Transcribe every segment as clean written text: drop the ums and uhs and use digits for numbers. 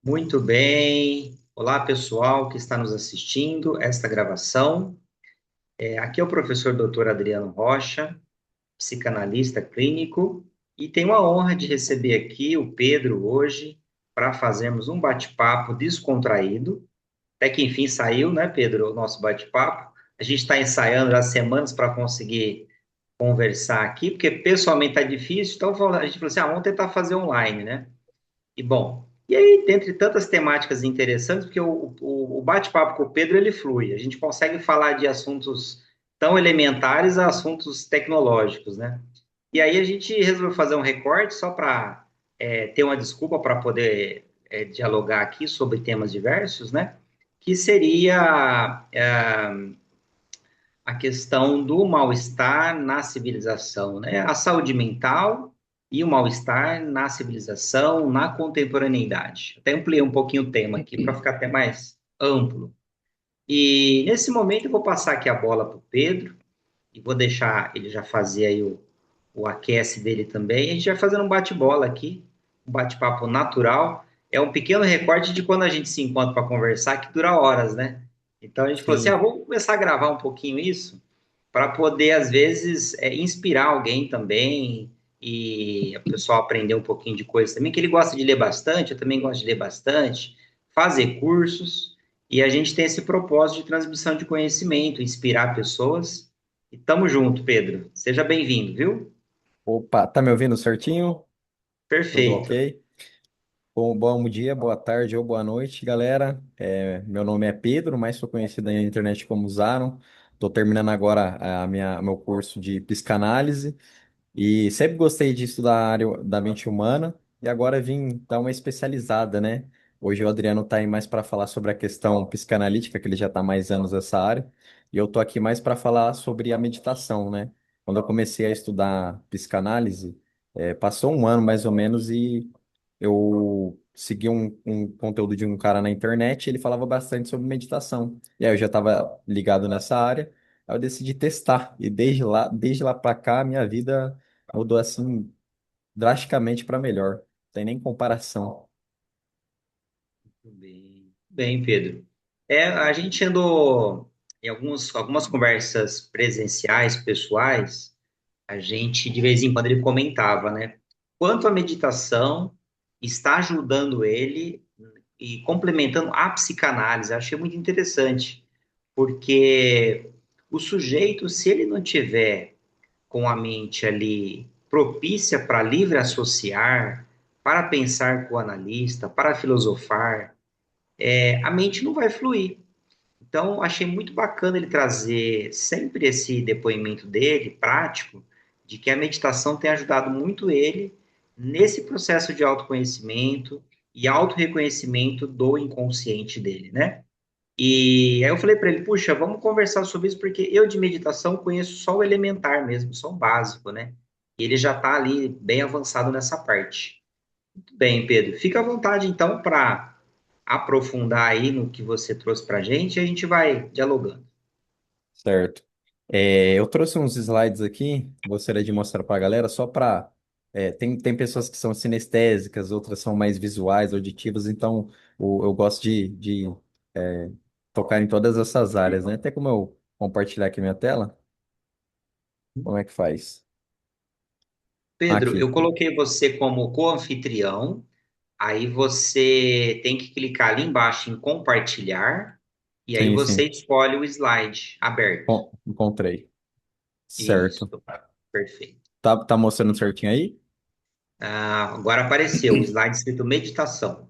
Muito bem. Olá, pessoal que está nos assistindo esta gravação. Aqui é o professor Dr. Adriano Rocha, psicanalista clínico, e tenho a honra de receber aqui o Pedro hoje para fazermos um bate-papo descontraído. Até que enfim saiu, né, Pedro, o nosso bate-papo. A gente está ensaiando já há semanas para conseguir conversar aqui, porque pessoalmente está difícil, então a gente falou assim, vamos tentar fazer online, né? E bom, e aí, dentre tantas temáticas interessantes, porque o bate-papo com o Pedro ele flui, a gente consegue falar de assuntos tão elementares a assuntos tecnológicos, né? E aí a gente resolveu fazer um recorte só para ter uma desculpa para poder dialogar aqui sobre temas diversos, né? Que seria a questão do mal-estar na civilização, né? A saúde mental e o mal-estar na civilização, na contemporaneidade. Até ampliei um pouquinho o tema aqui para ficar até mais amplo. E nesse momento eu vou passar aqui a bola para o Pedro e vou deixar ele já fazer aí o aquece dele também. A gente vai fazendo um bate-bola aqui, um bate-papo natural. É um pequeno recorte de quando a gente se encontra para conversar, que dura horas, né? Então a gente falou assim: Sim, vamos começar a gravar um pouquinho isso para poder, às vezes, inspirar alguém também e o pessoal aprender um pouquinho de coisa também, que ele gosta de ler bastante, eu também gosto de ler bastante, fazer cursos, e a gente tem esse propósito de transmissão de conhecimento, inspirar pessoas. E tamo junto, Pedro. Seja bem-vindo, viu? opa, tá me ouvindo certinho? Tudo Perfeito. ok? Bom dia, boa tarde ou boa noite, galera. Meu nome é Pedro, mas sou conhecido aí na internet como Zaron. Estou terminando agora meu curso de psicanálise e sempre gostei de estudar a área da mente humana e agora vim dar uma especializada, né? Hoje o Adriano está aí mais para falar sobre a questão psicanalítica, que ele já está há mais anos nessa área, e eu tô aqui mais para falar sobre a meditação, né? Quando eu comecei a estudar psicanálise, passou um ano mais ou menos e eu segui um conteúdo de um cara na internet e ele falava bastante sobre meditação. E aí eu já estava ligado nessa área, aí eu decidi testar. E desde lá para cá, minha vida mudou assim drasticamente para melhor. Não tem nem comparação. Muito bem. Bem, Pedro. A gente andou em algumas conversas presenciais, pessoais, a gente, de vez em quando, ele comentava, né? Quanto a meditação está ajudando ele e complementando a psicanálise. Eu achei muito interessante, porque o sujeito, se ele não tiver com a mente ali propícia para livre associar, para pensar com o analista, para filosofar, a mente não vai fluir. Então, achei muito bacana ele trazer sempre esse depoimento dele, prático, de que a meditação tem ajudado muito ele nesse processo de autoconhecimento e autorreconhecimento do inconsciente dele, né? E aí eu falei para ele, puxa, vamos conversar sobre isso, porque eu de meditação conheço só o elementar mesmo, só o básico, né? E ele já está ali bem avançado nessa parte. Muito bem, Pedro. Fica à vontade, então, para aprofundar aí no que você trouxe para a gente e a gente vai dialogando. Certo. Eu trouxe uns slides aqui, gostaria de mostrar para a galera, só para. Tem pessoas que são sinestésicas, outras são mais visuais, auditivas, então eu gosto de tocar em todas essas áreas, né? Até como eu compartilhar aqui minha tela, como é que faz? Pedro, eu Aqui. coloquei você como co-anfitrião, aí você tem que clicar ali embaixo em compartilhar, e aí Sim, você sim. escolhe o slide aberto. Encontrei. Isso, Certo. perfeito. Tá mostrando certinho aí? Agora apareceu o slide escrito meditação.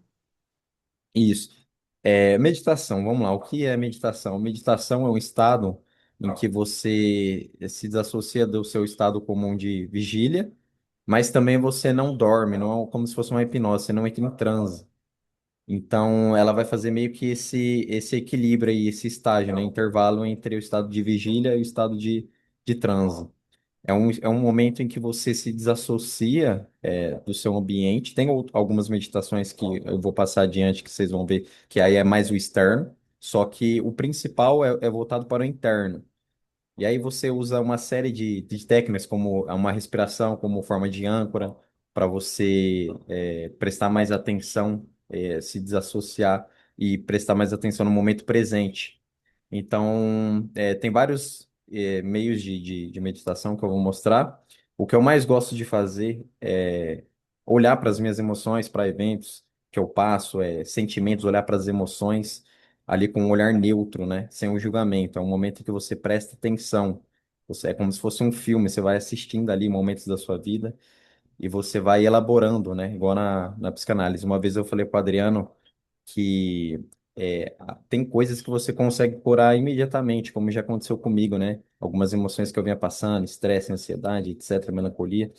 Isso. Meditação, vamos lá. O que é meditação? Meditação é um estado em que você se desassocia do seu estado comum de vigília, mas também você não dorme, não é como se fosse uma hipnose, você não entra em transe. Então, ela vai fazer meio que esse equilíbrio aí, esse estágio, né? Intervalo entre o estado de vigília e o estado de transe. É um momento em que você se desassocia, do seu ambiente. Tem algumas meditações que eu vou passar adiante, que vocês vão ver, que aí é mais o externo, só que o principal é voltado para o interno. E aí você usa uma série de técnicas, como uma respiração, como forma de âncora, para você prestar mais atenção se desassociar e prestar mais atenção no momento presente. Então, tem vários meios de meditação que eu vou mostrar. O que eu mais gosto de fazer é olhar para as minhas emoções, para eventos que eu passo, sentimentos, olhar para as emoções ali com um olhar neutro, né? Sem um julgamento. É um momento em que você presta atenção. É como se fosse um filme, você vai assistindo ali momentos da sua vida e você vai elaborando, né? Igual na psicanálise. Uma vez eu falei para o Adriano que tem coisas que você consegue curar imediatamente, como já aconteceu comigo, né? Algumas emoções que eu vinha passando, estresse, ansiedade, etc., melancolia.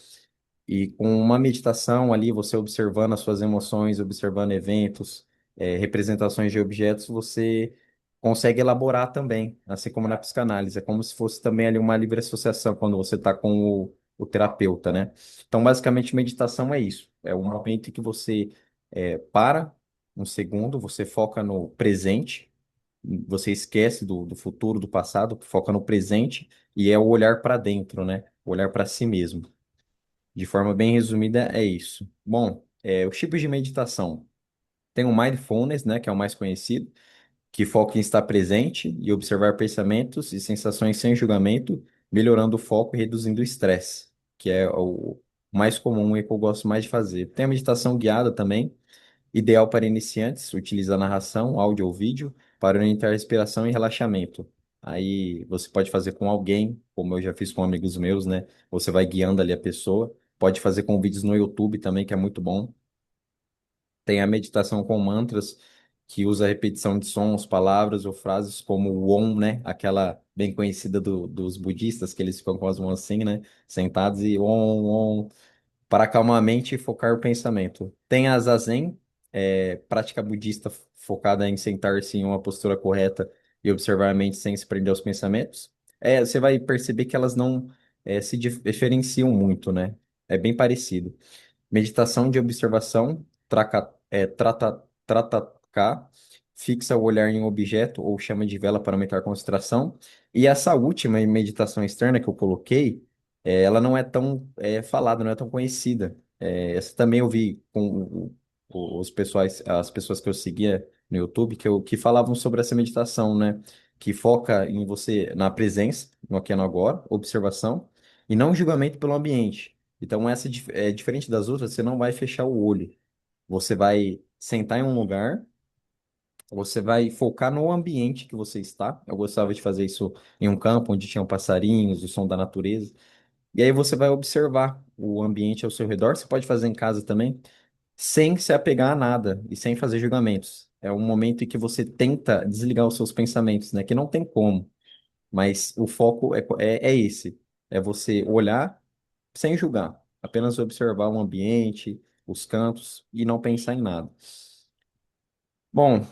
E com uma meditação ali, você observando as suas emoções, observando eventos, representações de objetos, você consegue elaborar também, assim como na psicanálise. É como se fosse também ali uma livre associação quando você está com o terapeuta, né? Então, basicamente, meditação é isso. É um momento em que você para um segundo, você foca no presente, você esquece do futuro, do passado, foca no presente e é o olhar para dentro, né? O olhar para si mesmo. De forma bem resumida, é isso. Bom, os tipos de meditação. Tem o mindfulness, né, que é o mais conhecido, que foca em estar presente e observar pensamentos e sensações sem julgamento, melhorando o foco e reduzindo o estresse, que é o mais comum e que eu gosto mais de fazer. Tem a meditação guiada também, ideal para iniciantes, utiliza narração, áudio ou vídeo para orientar a respiração e relaxamento. Aí você pode fazer com alguém, como eu já fiz com amigos meus, né? Você vai guiando ali a pessoa. Pode fazer com vídeos no YouTube também, que é muito bom. Tem a meditação com mantras, que usa a repetição de sons, palavras ou frases como o Om, né? Aquela bem conhecida dos budistas, que eles ficam com as mãos assim, né? Sentados e Om, Om para acalmar a mente e focar o pensamento. Tem a Zazen, prática budista focada em sentar-se em uma postura correta e observar a mente sem se prender aos pensamentos. Você vai perceber que elas não se diferenciam muito, né? É bem parecido. Meditação de observação, Trataka, fixa o olhar em um objeto ou chama de vela para aumentar a concentração. E essa última meditação externa que eu coloquei, ela não é tão falada, não é tão conhecida. Essa também eu vi com as pessoas que eu seguia no YouTube, que falavam sobre essa meditação, né? Que foca em você, na presença, no aqui e no agora, observação, e não julgamento pelo ambiente. Então, é diferente das outras, você não vai fechar o olho. Você vai sentar em um lugar, você vai focar no ambiente que você está. Eu gostava de fazer isso em um campo onde tinham passarinhos, o som da natureza. E aí você vai observar o ambiente ao seu redor. Você pode fazer em casa também, sem se apegar a nada e sem fazer julgamentos. É um momento em que você tenta desligar os seus pensamentos, né? Que não tem como, mas o foco é esse. É você olhar sem julgar, apenas observar o ambiente, os cantos e não pensar em nada. Bom,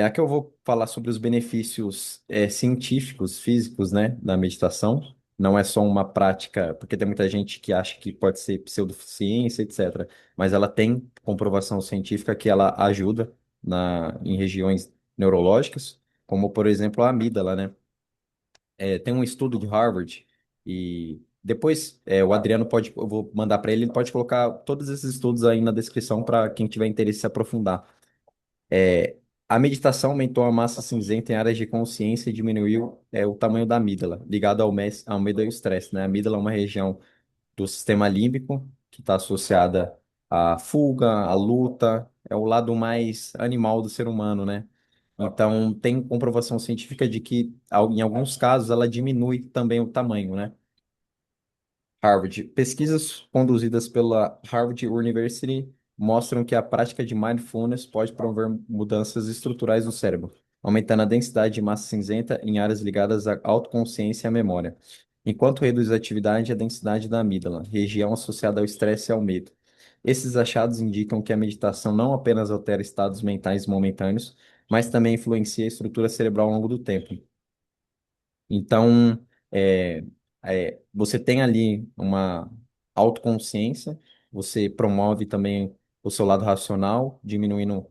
aqui eu vou falar sobre os benefícios científicos, físicos, né, da meditação. Não é só uma prática, porque tem muita gente que acha que pode ser pseudociência, etc. Mas ela tem comprovação científica que ela ajuda em regiões neurológicas, como, por exemplo, a amígdala, né? Tem um estudo de Harvard e depois o Adriano pode, eu vou mandar para ele, ele pode colocar todos esses estudos aí na descrição para quem tiver interesse em se aprofundar. É, a meditação aumentou a massa cinzenta em áreas de consciência e diminuiu o tamanho da amígdala, ligado ao medo e ao estresse, né? A amígdala é uma região do sistema límbico que está associada à fuga, à luta, é o lado mais animal do ser humano, né? Então, tem comprovação científica de que, em alguns casos, ela diminui também o tamanho, né? Harvard. Pesquisas conduzidas pela Harvard University mostram que a prática de mindfulness pode promover mudanças estruturais no cérebro, aumentando a densidade de massa cinzenta em áreas ligadas à autoconsciência e à memória, enquanto reduz a atividade e a densidade da amígdala, região associada ao estresse e ao medo. Esses achados indicam que a meditação não apenas altera estados mentais momentâneos, mas também influencia a estrutura cerebral ao longo do tempo. Então, é, você tem ali uma autoconsciência, você promove também o seu lado racional, diminuindo,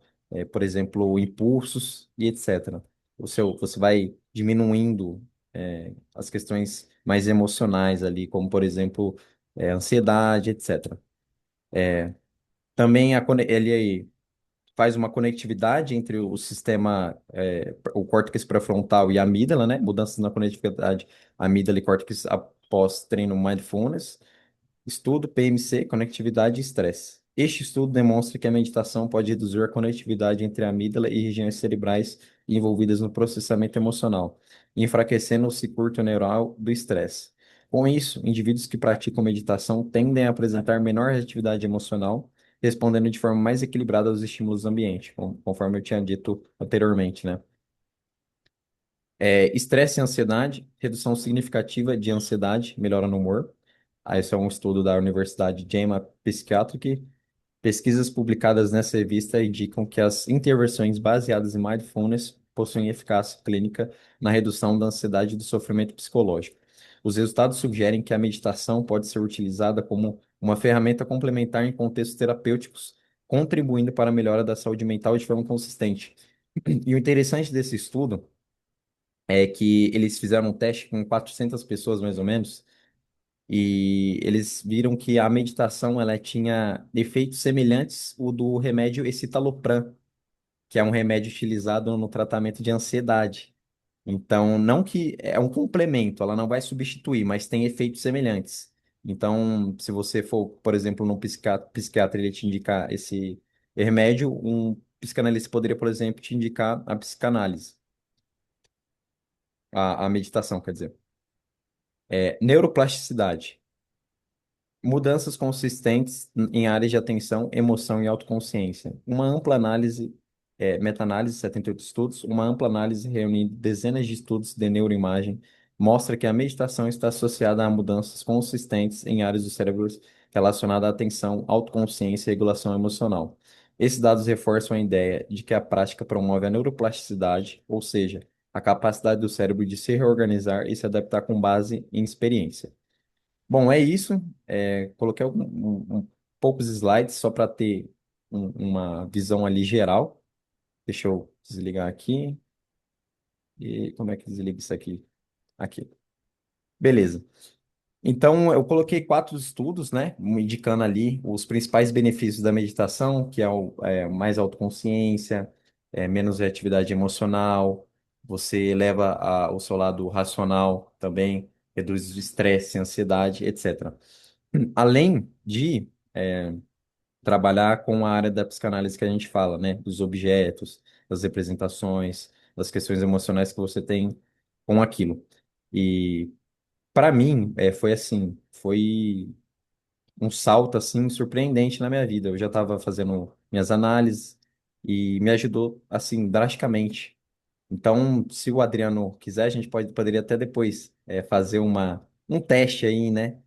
por exemplo, impulsos e etc. Você vai diminuindo, as questões mais emocionais ali, como, por exemplo, ansiedade, etc. Também ele aí. faz uma conectividade entre o sistema, o córtex pré-frontal e a amígdala, né? Mudanças na conectividade amígdala e córtex após treino mindfulness. Estudo PMC, conectividade e estresse. Este estudo demonstra que a meditação pode reduzir a conectividade entre a amígdala e regiões cerebrais envolvidas no processamento emocional, enfraquecendo o circuito neural do estresse. Com isso, indivíduos que praticam meditação tendem a apresentar menor reatividade emocional, respondendo de forma mais equilibrada aos estímulos do ambiente, conforme eu tinha dito anteriormente, né? Estresse e ansiedade, redução significativa de ansiedade, melhora no humor. Esse é um estudo da Universidade JAMA Psychiatric. Pesquisas publicadas nessa revista indicam que as intervenções baseadas em mindfulness possuem eficácia clínica na redução da ansiedade e do sofrimento psicológico. Os resultados sugerem que a meditação pode ser utilizada como uma ferramenta complementar em contextos terapêuticos, contribuindo para a melhora da saúde mental de forma consistente. E o interessante desse estudo é que eles fizeram um teste com 400 pessoas, mais ou menos, e eles viram que a meditação ela tinha efeitos semelhantes ao do remédio escitalopram, que é um remédio utilizado no tratamento de ansiedade. Então, não que é um complemento, ela não vai substituir, mas tem efeitos semelhantes. Então, se você for, por exemplo, num psiquiatra, ele te indicar esse remédio, um psicanalista poderia, por exemplo, te indicar a psicanálise, a meditação, quer dizer. Neuroplasticidade. Mudanças consistentes em áreas de atenção, emoção e autoconsciência. Uma ampla análise, meta-análise, 78 estudos, uma ampla análise reunindo dezenas de estudos de neuroimagem, mostra que a meditação está associada a mudanças consistentes em áreas do cérebro relacionadas à atenção, autoconsciência e regulação emocional. Esses dados reforçam a ideia de que a prática promove a neuroplasticidade, ou seja, a capacidade do cérebro de se reorganizar e se adaptar com base em experiência. Bom, é isso. Coloquei poucos slides só para ter uma visão ali geral. Deixa eu desligar aqui. E como é que desliga isso aqui? Aqui. Beleza. Então, eu coloquei 4 estudos, né? Indicando ali os principais benefícios da meditação, que é mais autoconsciência, menos reatividade emocional, você eleva o seu lado racional também, reduz o estresse, ansiedade, etc. Além de trabalhar com a área da psicanálise que a gente fala, né? Dos objetos, das representações, das questões emocionais que você tem com aquilo. E para mim, foi assim, foi um salto assim surpreendente na minha vida. Eu já estava fazendo minhas análises e me ajudou assim drasticamente. Então, se o Adriano quiser, a gente poderia até depois fazer um teste aí, né?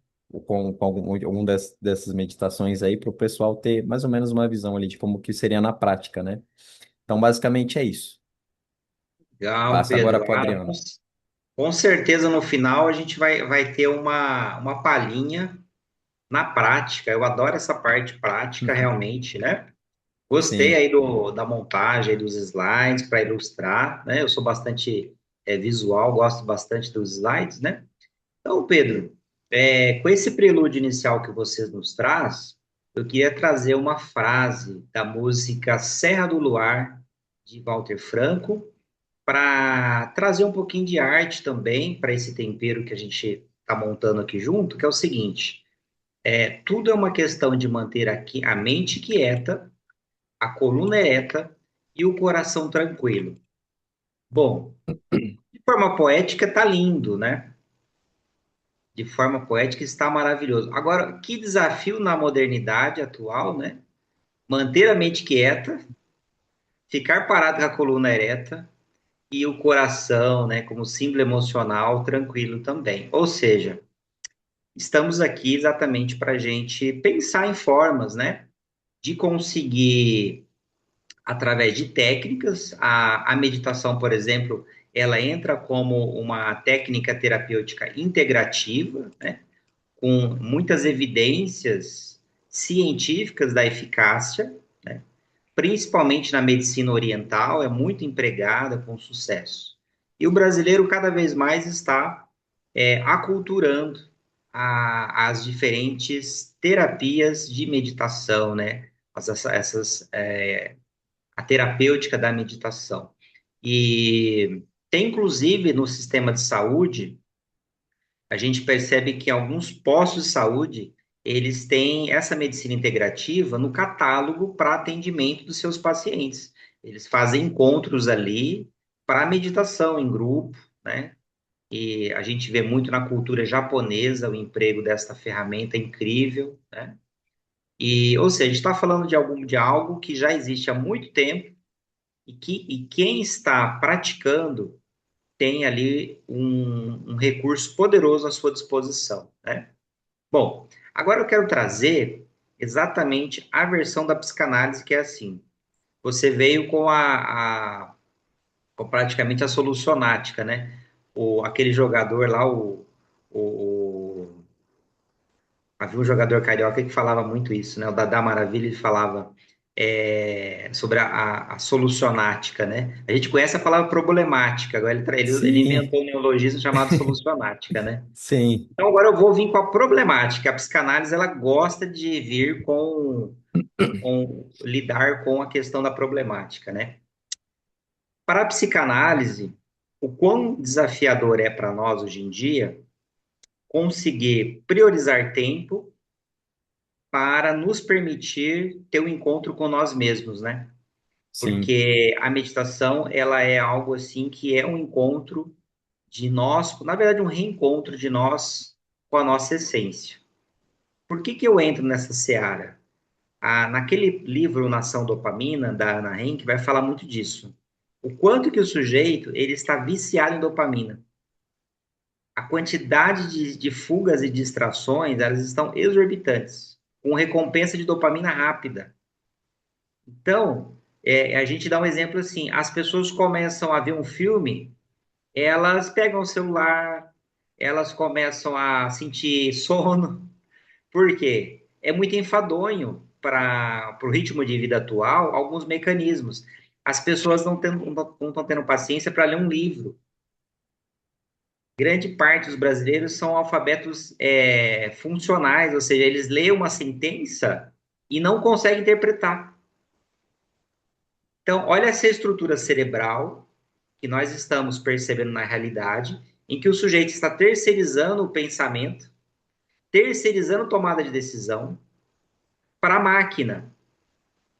Com algum dessas meditações aí, para o pessoal ter mais ou menos uma visão ali de como que seria na prática, né? Então, basicamente é isso. Legal, Passa agora Pedro. para o Ah, Adriano. com certeza no final a gente vai ter uma palhinha na prática. Eu adoro essa parte prática, realmente, né? Gostei Sim, aí da montagem aí dos slides para ilustrar, né? Eu sou bastante visual, gosto bastante dos slides, né? Então, Pedro, com esse prelúdio inicial que vocês nos traz, eu queria trazer uma frase da música Serra do Luar, de Walter Franco, para trazer um pouquinho de arte também para esse tempero que a gente está montando aqui junto, que é o seguinte: tudo é uma questão de manter aqui a mente quieta, a coluna ereta e o coração tranquilo. Bom, de forma poética tá lindo, né? De forma poética está maravilhoso. Agora, que desafio na modernidade atual, né? Manter a mente quieta, ficar parado com a coluna ereta e o coração, né, como símbolo emocional, tranquilo também. Ou seja, estamos aqui exatamente para a gente pensar em formas, né, de conseguir, através de técnicas, a meditação, por exemplo, ela entra como uma técnica terapêutica integrativa, né, com muitas evidências científicas da eficácia, né, principalmente na medicina oriental, é muito empregada com sucesso. E o brasileiro cada vez mais está aculturando as diferentes terapias de meditação, né? Essas a terapêutica da meditação. E tem, inclusive, no sistema de saúde, a gente percebe que alguns postos de saúde, eles têm essa medicina integrativa no catálogo para atendimento dos seus pacientes. Eles fazem encontros ali para meditação em grupo, né? E a gente vê muito na cultura japonesa o emprego desta ferramenta incrível, né? E, ou seja, a gente está falando de algo que já existe há muito tempo e quem está praticando tem ali um recurso poderoso à sua disposição, né? Bom, agora eu quero trazer exatamente a versão da psicanálise que é assim. Você veio com praticamente a solucionática, né? Aquele jogador lá, havia um jogador carioca que falava muito isso, né? O Dadá Maravilha, ele falava sobre a solucionática, né? A gente conhece a palavra problemática, agora ele Sim, inventou um neologismo chamado solucionática, né? sim, Então agora eu vou vir com a problemática. A psicanálise, ela gosta de vir com lidar com a questão da problemática, né? Para a psicanálise, o quão desafiador é para nós hoje em dia conseguir priorizar tempo para nos permitir ter um encontro com nós mesmos, né? sim, Porque a meditação, ela é algo assim que é um encontro de nós, na verdade, um reencontro de nós com a nossa essência. Por que que eu entro nessa seara? Naquele livro Nação Dopamina, da Ana Henk, vai falar muito disso. O quanto que o sujeito ele está viciado em dopamina. A quantidade de fugas e distrações, elas estão exorbitantes, com recompensa de dopamina rápida. Então, a gente dá um exemplo assim: as pessoas começam a ver um filme, elas pegam o celular, elas começam a sentir sono. Por quê? É muito enfadonho para o ritmo de vida atual alguns mecanismos. As pessoas não estão tendo paciência para ler um livro. Grande parte dos brasileiros são alfabetos funcionais, ou seja, eles leem uma sentença e não conseguem interpretar. Então, olha essa estrutura cerebral que nós estamos percebendo na realidade, em que o sujeito está terceirizando o pensamento, terceirizando tomada de decisão para a máquina,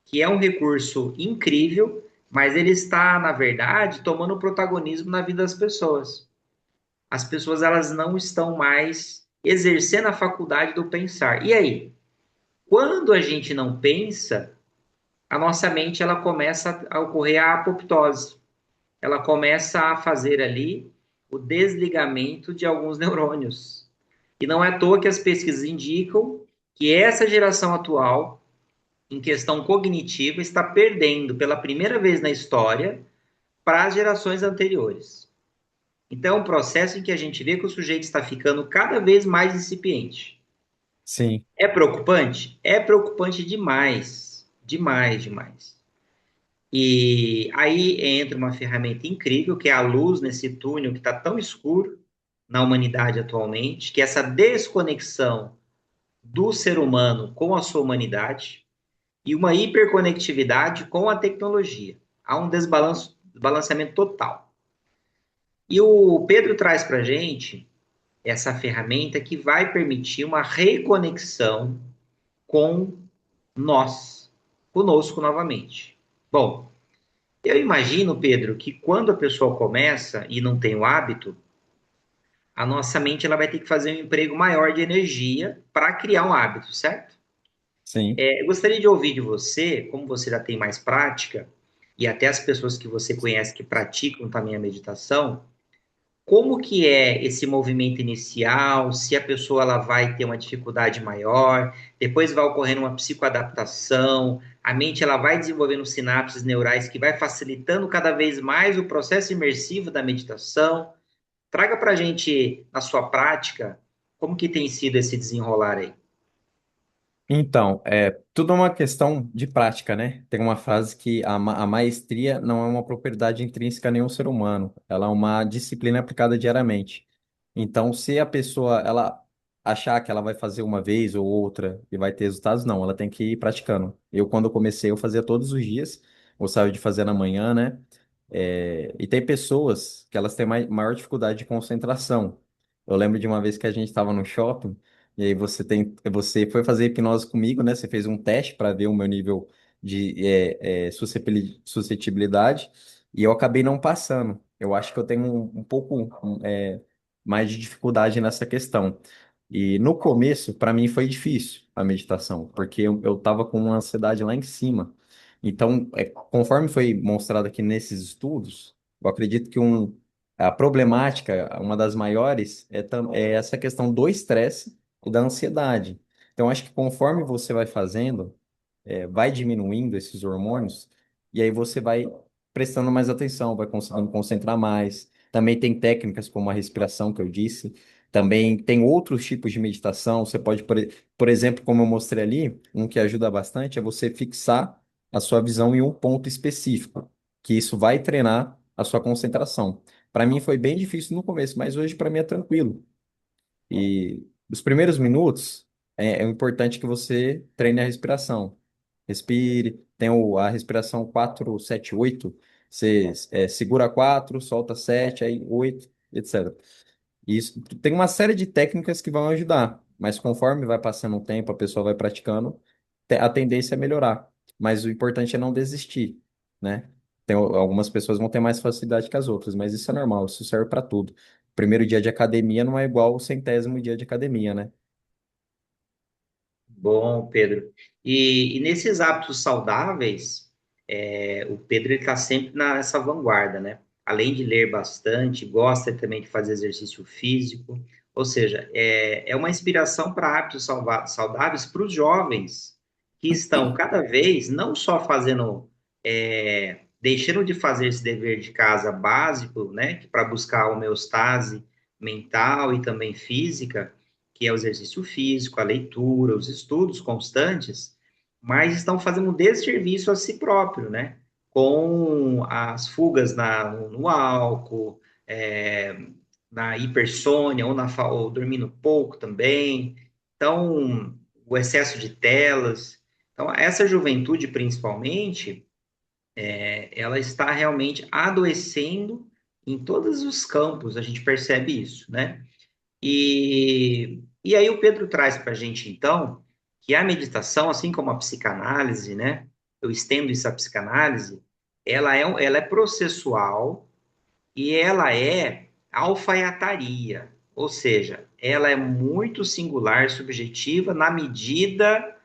que é um recurso incrível, mas ele está, na verdade, tomando protagonismo na vida das pessoas. As pessoas elas não estão mais exercendo a faculdade do pensar. E aí, quando a gente não pensa, a nossa mente ela começa a ocorrer a apoptose. Ela começa a fazer ali o desligamento de alguns neurônios. E não é à toa que as pesquisas indicam que essa geração atual, em questão cognitiva, está perdendo pela primeira vez na história para as gerações anteriores. Então, é um processo em que a gente vê que o sujeito está ficando cada vez mais incipiente. sim. É preocupante? É preocupante demais. Demais, demais. E aí entra uma ferramenta incrível, que é a luz nesse túnel que está tão escuro na humanidade atualmente, que é essa desconexão do ser humano com a sua humanidade e uma hiperconectividade com a tecnologia. Há um desbalanceamento total. E o Pedro traz para a gente essa ferramenta que vai permitir uma reconexão com nós, conosco novamente. Bom, eu imagino, Pedro, que quando a pessoa começa e não tem o hábito, a nossa mente ela vai ter que fazer um emprego maior de energia para criar um hábito, certo? Sim. Eu gostaria de ouvir de você, como você já tem mais prática, e até as pessoas que você conhece que praticam também a meditação, como que é esse movimento inicial, se a pessoa ela vai ter uma dificuldade maior, depois vai ocorrendo uma psicoadaptação, a mente ela vai desenvolvendo sinapses neurais que vai facilitando cada vez mais o processo imersivo da meditação. Traga para a gente, na sua prática, como que tem sido esse desenrolar aí. Então, tudo é uma questão de prática, né? Tem uma frase que a maestria não é uma propriedade intrínseca a nenhum ser humano, ela é uma disciplina aplicada diariamente. Então, se a pessoa ela achar que ela vai fazer uma vez ou outra e vai ter resultados, não, ela tem que ir praticando. Eu, quando eu comecei, eu fazia todos os dias, gostava de fazer na manhã, né? E tem pessoas que elas têm maior dificuldade de concentração. Eu lembro de uma vez que a gente estava no shopping, e aí você foi fazer hipnose comigo, né? Você fez um teste para ver o meu nível de suscetibilidade, e eu acabei não passando. Eu acho que eu tenho um pouco mais de dificuldade nessa questão. E no começo, para mim, foi difícil a meditação, porque eu tava com uma ansiedade lá em cima. Então, conforme foi mostrado aqui nesses estudos, eu acredito que a problemática, uma das maiores, é essa questão do estresse e da ansiedade. Então, acho que conforme você vai fazendo, vai diminuindo esses hormônios, e aí você vai prestando mais atenção, vai conseguindo concentrar mais. Também tem técnicas como a respiração, que eu disse. Também tem outros tipos de meditação. Você pode, por exemplo, como eu mostrei ali, um que ajuda bastante é você fixar a sua visão em um ponto específico, que isso vai treinar a sua concentração. Para mim foi bem difícil no começo, mas hoje para mim é tranquilo. E os primeiros minutos é importante que você treine a respiração. Respire, tem a respiração 4-7-8. Você segura 4, solta 7, aí 8, etc. Isso tem uma série de técnicas que vão ajudar, mas conforme vai passando o tempo, a pessoa vai praticando, a tendência é melhorar. Mas o importante é não desistir, né? Algumas pessoas vão ter mais facilidade que as outras, mas isso é normal, isso serve para tudo. Primeiro dia de academia não é igual o 100º dia de academia, né? Bom, Pedro. E nesses hábitos saudáveis, o Pedro está sempre nessa vanguarda, né? Além de ler bastante, gosta também de fazer exercício físico, ou seja, é uma inspiração para hábitos saudáveis para os jovens que estão cada vez não só fazendo, deixando de fazer esse dever de casa básico, né? Para buscar a homeostase mental e também física, que é o exercício físico, a leitura, os estudos constantes, mas estão fazendo um desserviço a si próprio, né? Com as fugas no álcool, na hipersônia, ou dormindo pouco também. Então, o excesso de telas. Então, essa juventude, principalmente, ela está realmente adoecendo em todos os campos, a gente percebe isso, né? E aí o Pedro traz para a gente, então, que a meditação, assim como a psicanálise, né? Eu estendo isso à psicanálise, ela é processual e ela é alfaiataria, ou seja, ela é muito singular, subjetiva, na medida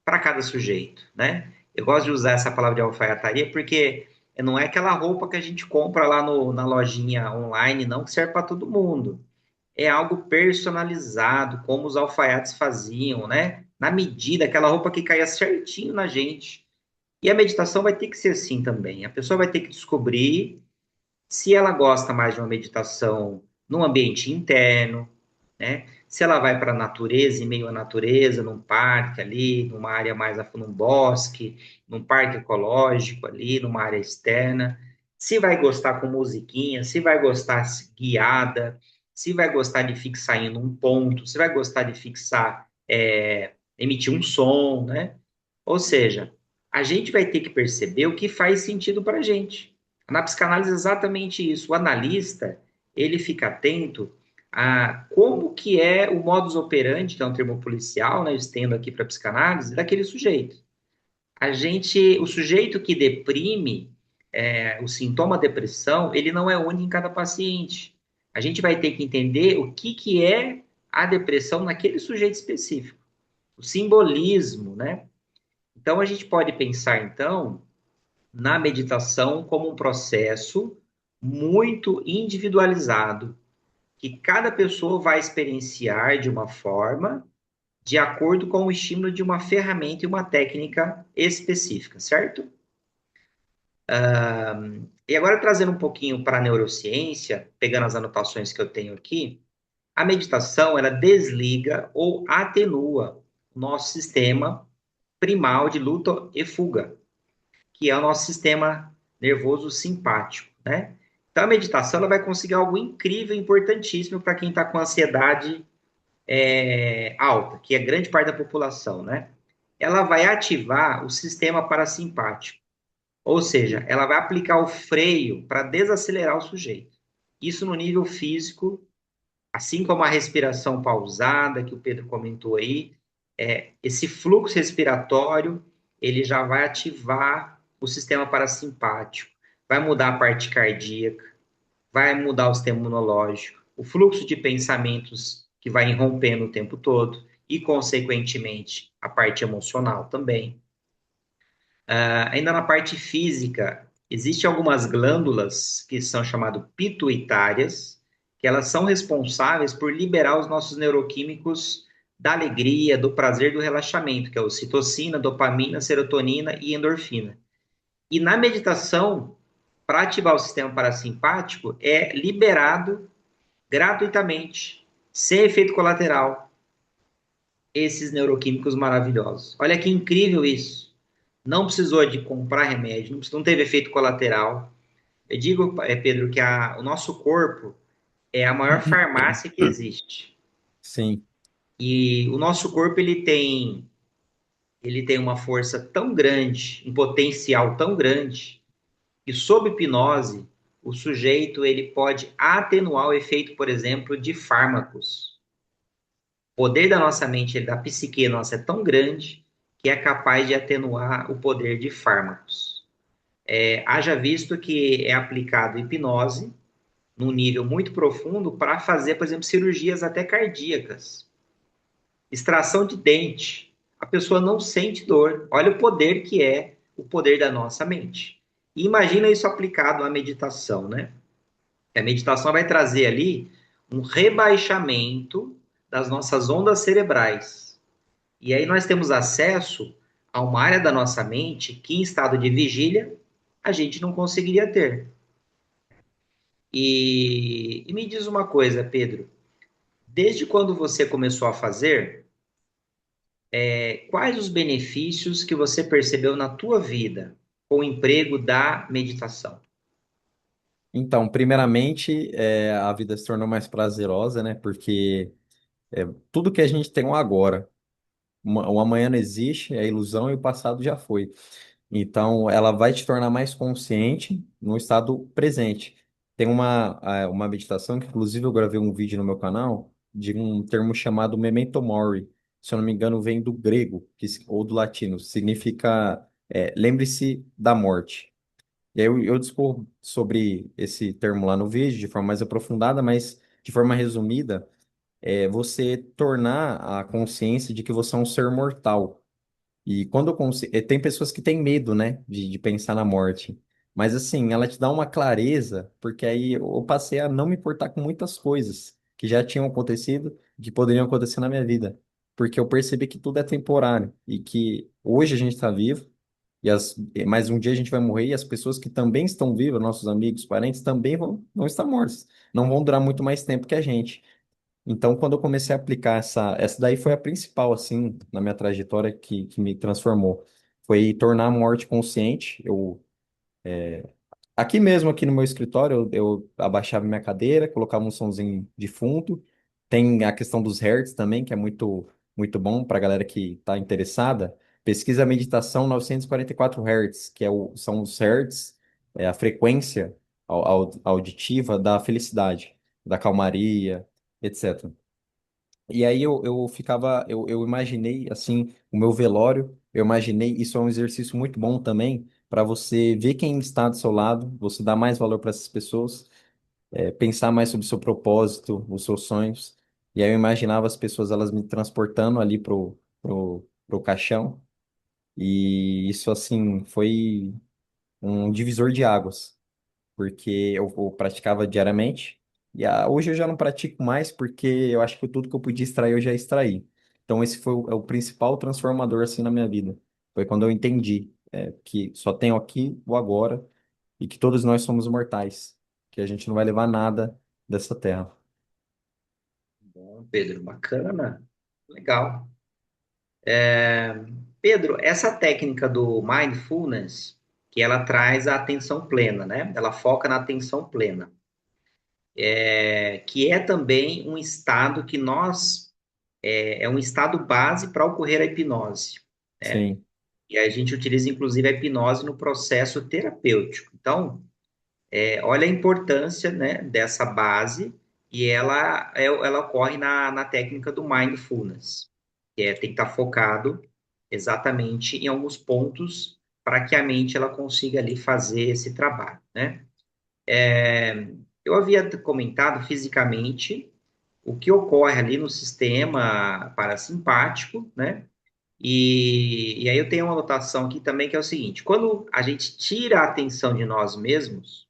para cada sujeito, né? Eu gosto de usar essa palavra de alfaiataria porque não é aquela roupa que a gente compra lá na lojinha online, não, que serve para todo mundo, é algo personalizado, como os alfaiates faziam, né? Na medida, aquela roupa que caía certinho na gente. E a meditação vai ter que ser assim também. A pessoa vai ter que descobrir se ela gosta mais de uma meditação num ambiente interno, né? Se ela vai para a natureza, em meio à natureza, num parque ali, numa área mais a fundo, num bosque, num parque ecológico ali, numa área externa. Se vai gostar com musiquinha, se vai gostar guiada, se vai gostar de fixar em um ponto, se vai gostar de fixar, emitir um som, né? Ou seja, a gente vai ter que perceber o que faz sentido para a gente. Na psicanálise é exatamente isso. O analista, ele fica atento a como que é o modus operandi, que é um termo policial, né, eu estendo aqui para a psicanálise, daquele sujeito. O sujeito que deprime, o sintoma depressão, ele não é único em cada paciente. A gente vai ter que entender o que é a depressão naquele sujeito específico. O simbolismo, né? Então, a gente pode pensar, então, na meditação como um processo muito individualizado, que cada pessoa vai experienciar de uma forma, de acordo com o estímulo de uma ferramenta e uma técnica específica, certo? E agora trazendo um pouquinho para a neurociência, pegando as anotações que eu tenho aqui, a meditação ela desliga ou atenua o nosso sistema primal de luta e fuga, que é o nosso sistema nervoso simpático, né? Então, a meditação ela vai conseguir algo incrível, importantíssimo para quem está com ansiedade alta, que é grande parte da população, né? Ela vai ativar o sistema parasimpático. Ou seja, ela vai aplicar o freio para desacelerar o sujeito. Isso no nível físico, assim como a respiração pausada que o Pedro comentou aí, esse fluxo respiratório, ele já vai ativar o sistema parasimpático, vai mudar a parte cardíaca, vai mudar o sistema imunológico, o fluxo de pensamentos que vai irrompendo o tempo todo e, consequentemente, a parte emocional também. Ainda na parte física, existem algumas glândulas que são chamadas pituitárias, que elas são responsáveis por liberar os nossos neuroquímicos da alegria, do prazer, do relaxamento, que é o citocina, dopamina, serotonina e endorfina. E na meditação, para ativar o sistema parasimpático, é liberado gratuitamente, sem efeito colateral, esses neuroquímicos maravilhosos. Olha que incrível isso. Não precisou de comprar remédio, não teve efeito colateral. Eu digo, Pedro, que o nosso corpo é a maior farmácia que existe. Sim. E o nosso corpo ele tem uma força tão grande, um potencial tão grande, que sob hipnose o sujeito ele pode atenuar o efeito, por exemplo, de fármacos. O poder da nossa mente, da psique nossa, é tão grande que é capaz de atenuar o poder de fármacos. Haja visto que é aplicado hipnose num nível muito profundo para fazer, por exemplo, cirurgias até cardíacas, extração de dente. A pessoa não sente dor. Olha o poder que é o poder da nossa mente. E imagina isso aplicado à meditação, né? A meditação vai trazer ali um rebaixamento das nossas ondas cerebrais. E aí nós temos acesso a uma área da nossa mente que, em estado de vigília, a gente não conseguiria ter. E me diz uma coisa, Pedro, desde quando você começou a fazer, quais os benefícios que você percebeu na tua vida com o emprego da meditação? Então, primeiramente, a vida se tornou mais prazerosa, né? Porque tudo que a gente tem é um agora. O amanhã não existe, é ilusão e o passado já foi. Então, ela vai te tornar mais consciente no estado presente. Tem uma meditação que, inclusive, eu gravei um vídeo no meu canal de um termo chamado Memento Mori. Se eu não me engano, vem do grego ou do latino. Significa lembre-se da morte. E aí eu discorro sobre esse termo lá no vídeo de forma mais aprofundada, mas de forma resumida, é você tornar a consciência de que você é um ser mortal. E quando eu tem pessoas que têm medo, né, de pensar na morte. Mas assim, ela te dá uma clareza, porque aí eu passei a não me importar com muitas coisas que já tinham acontecido, que poderiam acontecer na minha vida. Porque eu percebi que tudo é temporário e que hoje a gente está vivo, mas um dia a gente vai morrer e as pessoas que também estão vivas, nossos amigos, parentes, também vão estar mortos. Não vão durar muito mais tempo que a gente. Então, quando eu comecei a aplicar essa daí foi a principal, assim, na minha trajetória que me transformou. Foi tornar a morte consciente. Aqui mesmo, aqui no meu escritório, eu abaixava minha cadeira, colocava um sonzinho de fundo. Tem a questão dos hertz também, que é muito, muito bom para a galera que está interessada. Pesquisa a meditação 944 Hz, são os hertz, a frequência auditiva da felicidade, da calmaria, etc. E aí eu imaginei, assim, o meu velório, eu imaginei, isso é um exercício muito bom também, para você ver quem está do seu lado, você dar mais valor para essas pessoas, pensar mais sobre o seu propósito, os seus sonhos. E aí eu imaginava as pessoas, elas me transportando ali pro caixão, e isso, assim, foi um divisor de águas porque eu praticava diariamente. Hoje eu já não pratico mais, porque eu acho que tudo que eu podia extrair eu já extraí. Então esse foi o principal transformador assim na minha vida. Foi quando eu entendi que só tenho aqui o agora e que todos nós somos mortais, que a gente não vai levar nada dessa terra. Bom, Pedro, bacana, legal. Pedro, essa técnica do mindfulness, que ela traz a atenção plena, né? Ela foca na atenção plena, que é também um estado que nós é um estado base para ocorrer a hipnose, né? Sim, E a gente utiliza, inclusive, a hipnose no processo terapêutico. Então, olha a importância, né, dessa base, e ela ocorre na técnica do mindfulness, que tem que estar focado exatamente em alguns pontos para que a mente ela consiga ali fazer esse trabalho, né? Eu havia comentado fisicamente o que ocorre ali no sistema parasimpático, né? E aí eu tenho uma anotação aqui também que é o seguinte: quando a gente tira a atenção de nós mesmos,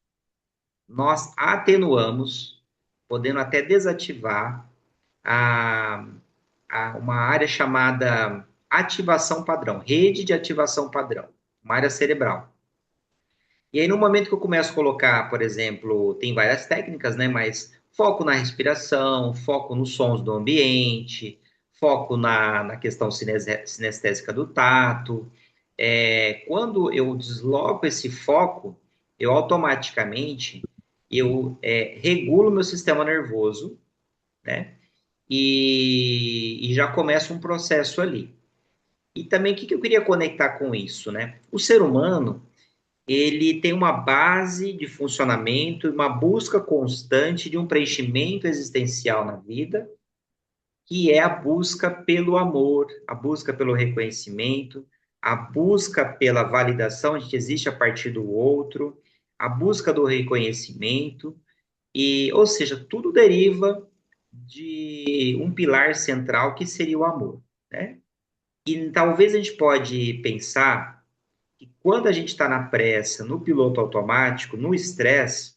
nós atenuamos, podendo até desativar a, uma área chamada ativação padrão, rede de ativação padrão, uma área cerebral. E aí, no momento que eu começo a colocar, por exemplo, tem várias técnicas, né? Mas foco na respiração, foco nos sons do ambiente, foco na questão sinestésica do tato. Quando eu desloco esse foco, eu automaticamente regulo meu sistema nervoso, né? E já começa um processo ali. E também, o que que eu queria conectar com isso, né? O ser humano, ele tem uma base de funcionamento e uma busca constante de um preenchimento existencial na vida, que é a busca pelo amor, a busca pelo reconhecimento, a busca pela validação de que existe a partir do outro, a busca do reconhecimento, e, ou seja, tudo deriva de um pilar central que seria o amor, né? E talvez a gente pode pensar que quando a gente está na pressa, no piloto automático, no estresse,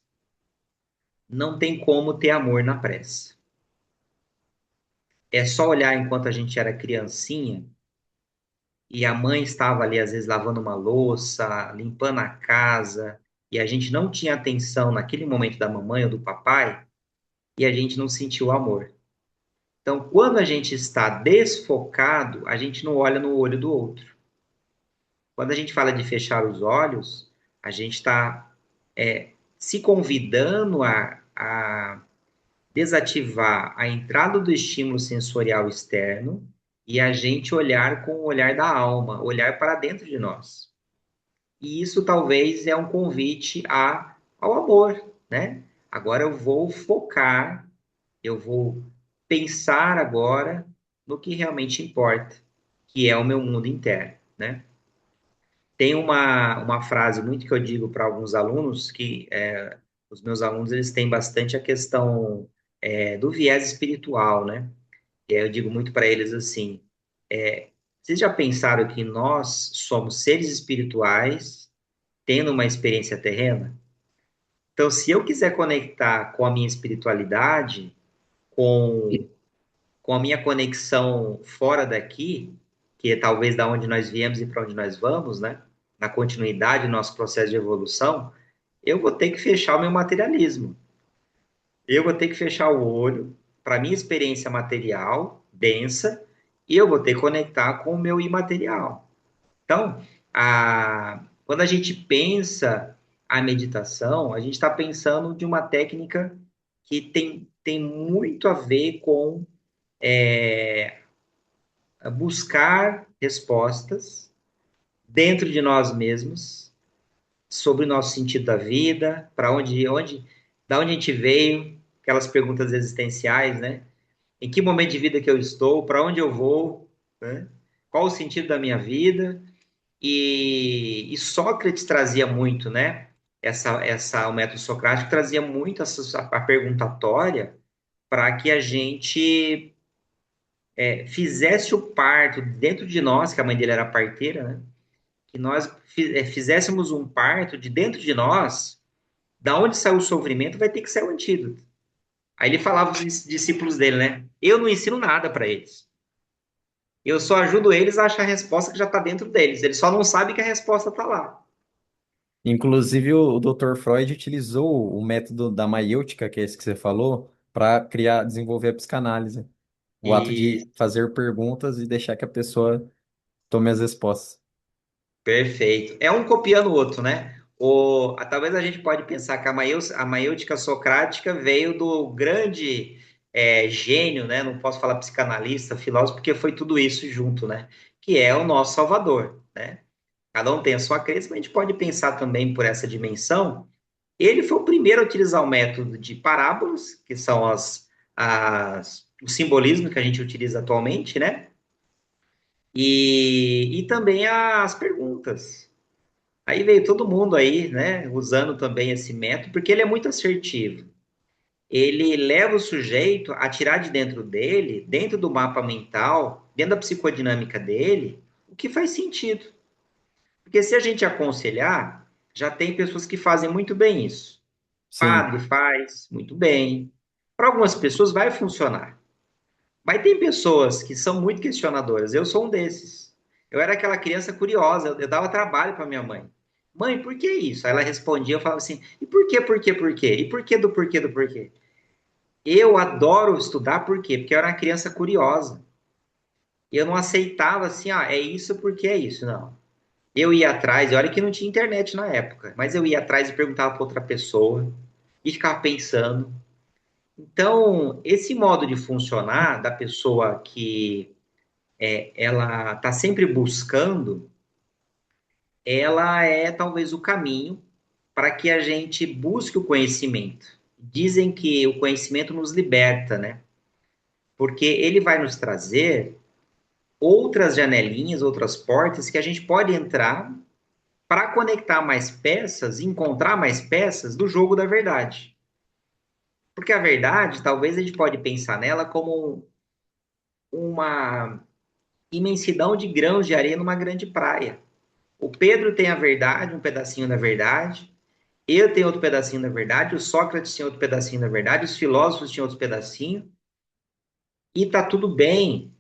não tem como ter amor na pressa. É só olhar enquanto a gente era criancinha e a mãe estava ali, às vezes, lavando uma louça, limpando a casa, e a gente não tinha atenção naquele momento da mamãe ou do papai, e a gente não sentiu amor. Então, quando a gente está desfocado, a gente não olha no olho do outro. Quando a gente fala de fechar os olhos, a gente está se convidando a desativar a entrada do estímulo sensorial externo e a gente olhar com o olhar da alma, olhar para dentro de nós. E isso talvez é um convite ao amor, né? Agora eu vou focar, eu vou pensar agora no que realmente importa, que é o meu mundo interno, né? Tem uma frase muito que eu digo para alguns alunos, que os meus alunos eles têm bastante a questão do viés espiritual, né? E aí eu digo muito para eles assim, vocês já pensaram que nós somos seres espirituais tendo uma experiência terrena? Então, se eu quiser conectar com a minha espiritualidade, com, com a minha conexão fora daqui, que é talvez da onde nós viemos e para onde nós vamos, né? Na continuidade do nosso processo de evolução, eu vou ter que fechar o meu materialismo. Eu vou ter que fechar o olho para a minha experiência material, densa, e eu vou ter que conectar com o meu imaterial. Então, quando a gente pensa a meditação, a gente está pensando de uma técnica que tem muito a ver com buscar respostas dentro de nós mesmos sobre o nosso sentido da vida, para da onde a gente veio, aquelas perguntas existenciais, né? Em que momento de vida que eu estou, para onde eu vou, né? Qual o sentido da minha vida? E Sócrates trazia muito, né? O método socrático trazia muito a perguntatória para que a gente fizesse o parto dentro de nós, que a mãe dele era parteira, né? Que nós fizéssemos um parto de dentro de nós, da onde saiu o sofrimento, vai ter que sair o antídoto. Aí ele falava para os discípulos dele, né? Eu não ensino nada para eles. Eu só ajudo eles a achar a resposta que já está dentro deles. Eles só não sabem que a resposta está lá. Inclusive, o Dr. Freud utilizou o método da maiêutica, que é esse que você falou, para criar, desenvolver a psicanálise. O ato E de fazer perguntas e deixar que a pessoa tome as respostas. perfeito. É um copiando o outro, né? Talvez a gente pode pensar que a maiêutica socrática veio do grande gênio, né? Não posso falar psicanalista, filósofo, porque foi tudo isso junto, né? Que é o nosso Salvador, né? Cada um tem a sua crença, mas a gente pode pensar também por essa dimensão. Ele foi o primeiro a utilizar o método de parábolas, que são o simbolismo que a gente utiliza atualmente, né? E também as perguntas. Aí veio todo mundo aí, né, usando também esse método, porque ele é muito assertivo. Ele leva o sujeito a tirar de dentro dele, dentro do mapa mental, dentro da psicodinâmica dele, o que faz sentido. Porque se a gente aconselhar, já tem pessoas que fazem muito bem isso. Sim, Padre faz muito bem. Para algumas pessoas vai funcionar. Mas tem pessoas que são muito questionadoras. Eu sou um desses. Eu era aquela criança curiosa, eu dava trabalho para minha mãe. Mãe, por que isso? Aí ela respondia, eu falava assim: e por quê, por quê, por quê? E por que do porquê do porquê? Eu adoro estudar, por quê? Porque eu era uma criança curiosa. E eu não aceitava assim, ah, é isso porque é isso. Não. Eu ia atrás, e olha que não tinha internet na época, mas eu ia atrás e perguntava para outra pessoa e ficava pensando. Então, esse modo de funcionar da pessoa que ela está sempre buscando, ela é talvez o caminho para que a gente busque o conhecimento. Dizem que o conhecimento nos liberta, né? Porque ele vai nos trazer outras janelinhas, outras portas que a gente pode entrar para conectar mais peças, encontrar mais peças do jogo da verdade. Porque a verdade, talvez a gente pode pensar nela como uma imensidão de grãos de areia numa grande praia. O Pedro tem a verdade, um pedacinho da verdade. Eu tenho outro pedacinho da verdade. O Sócrates tinha outro pedacinho da verdade. Os filósofos tinham outro pedacinho. E tá tudo bem,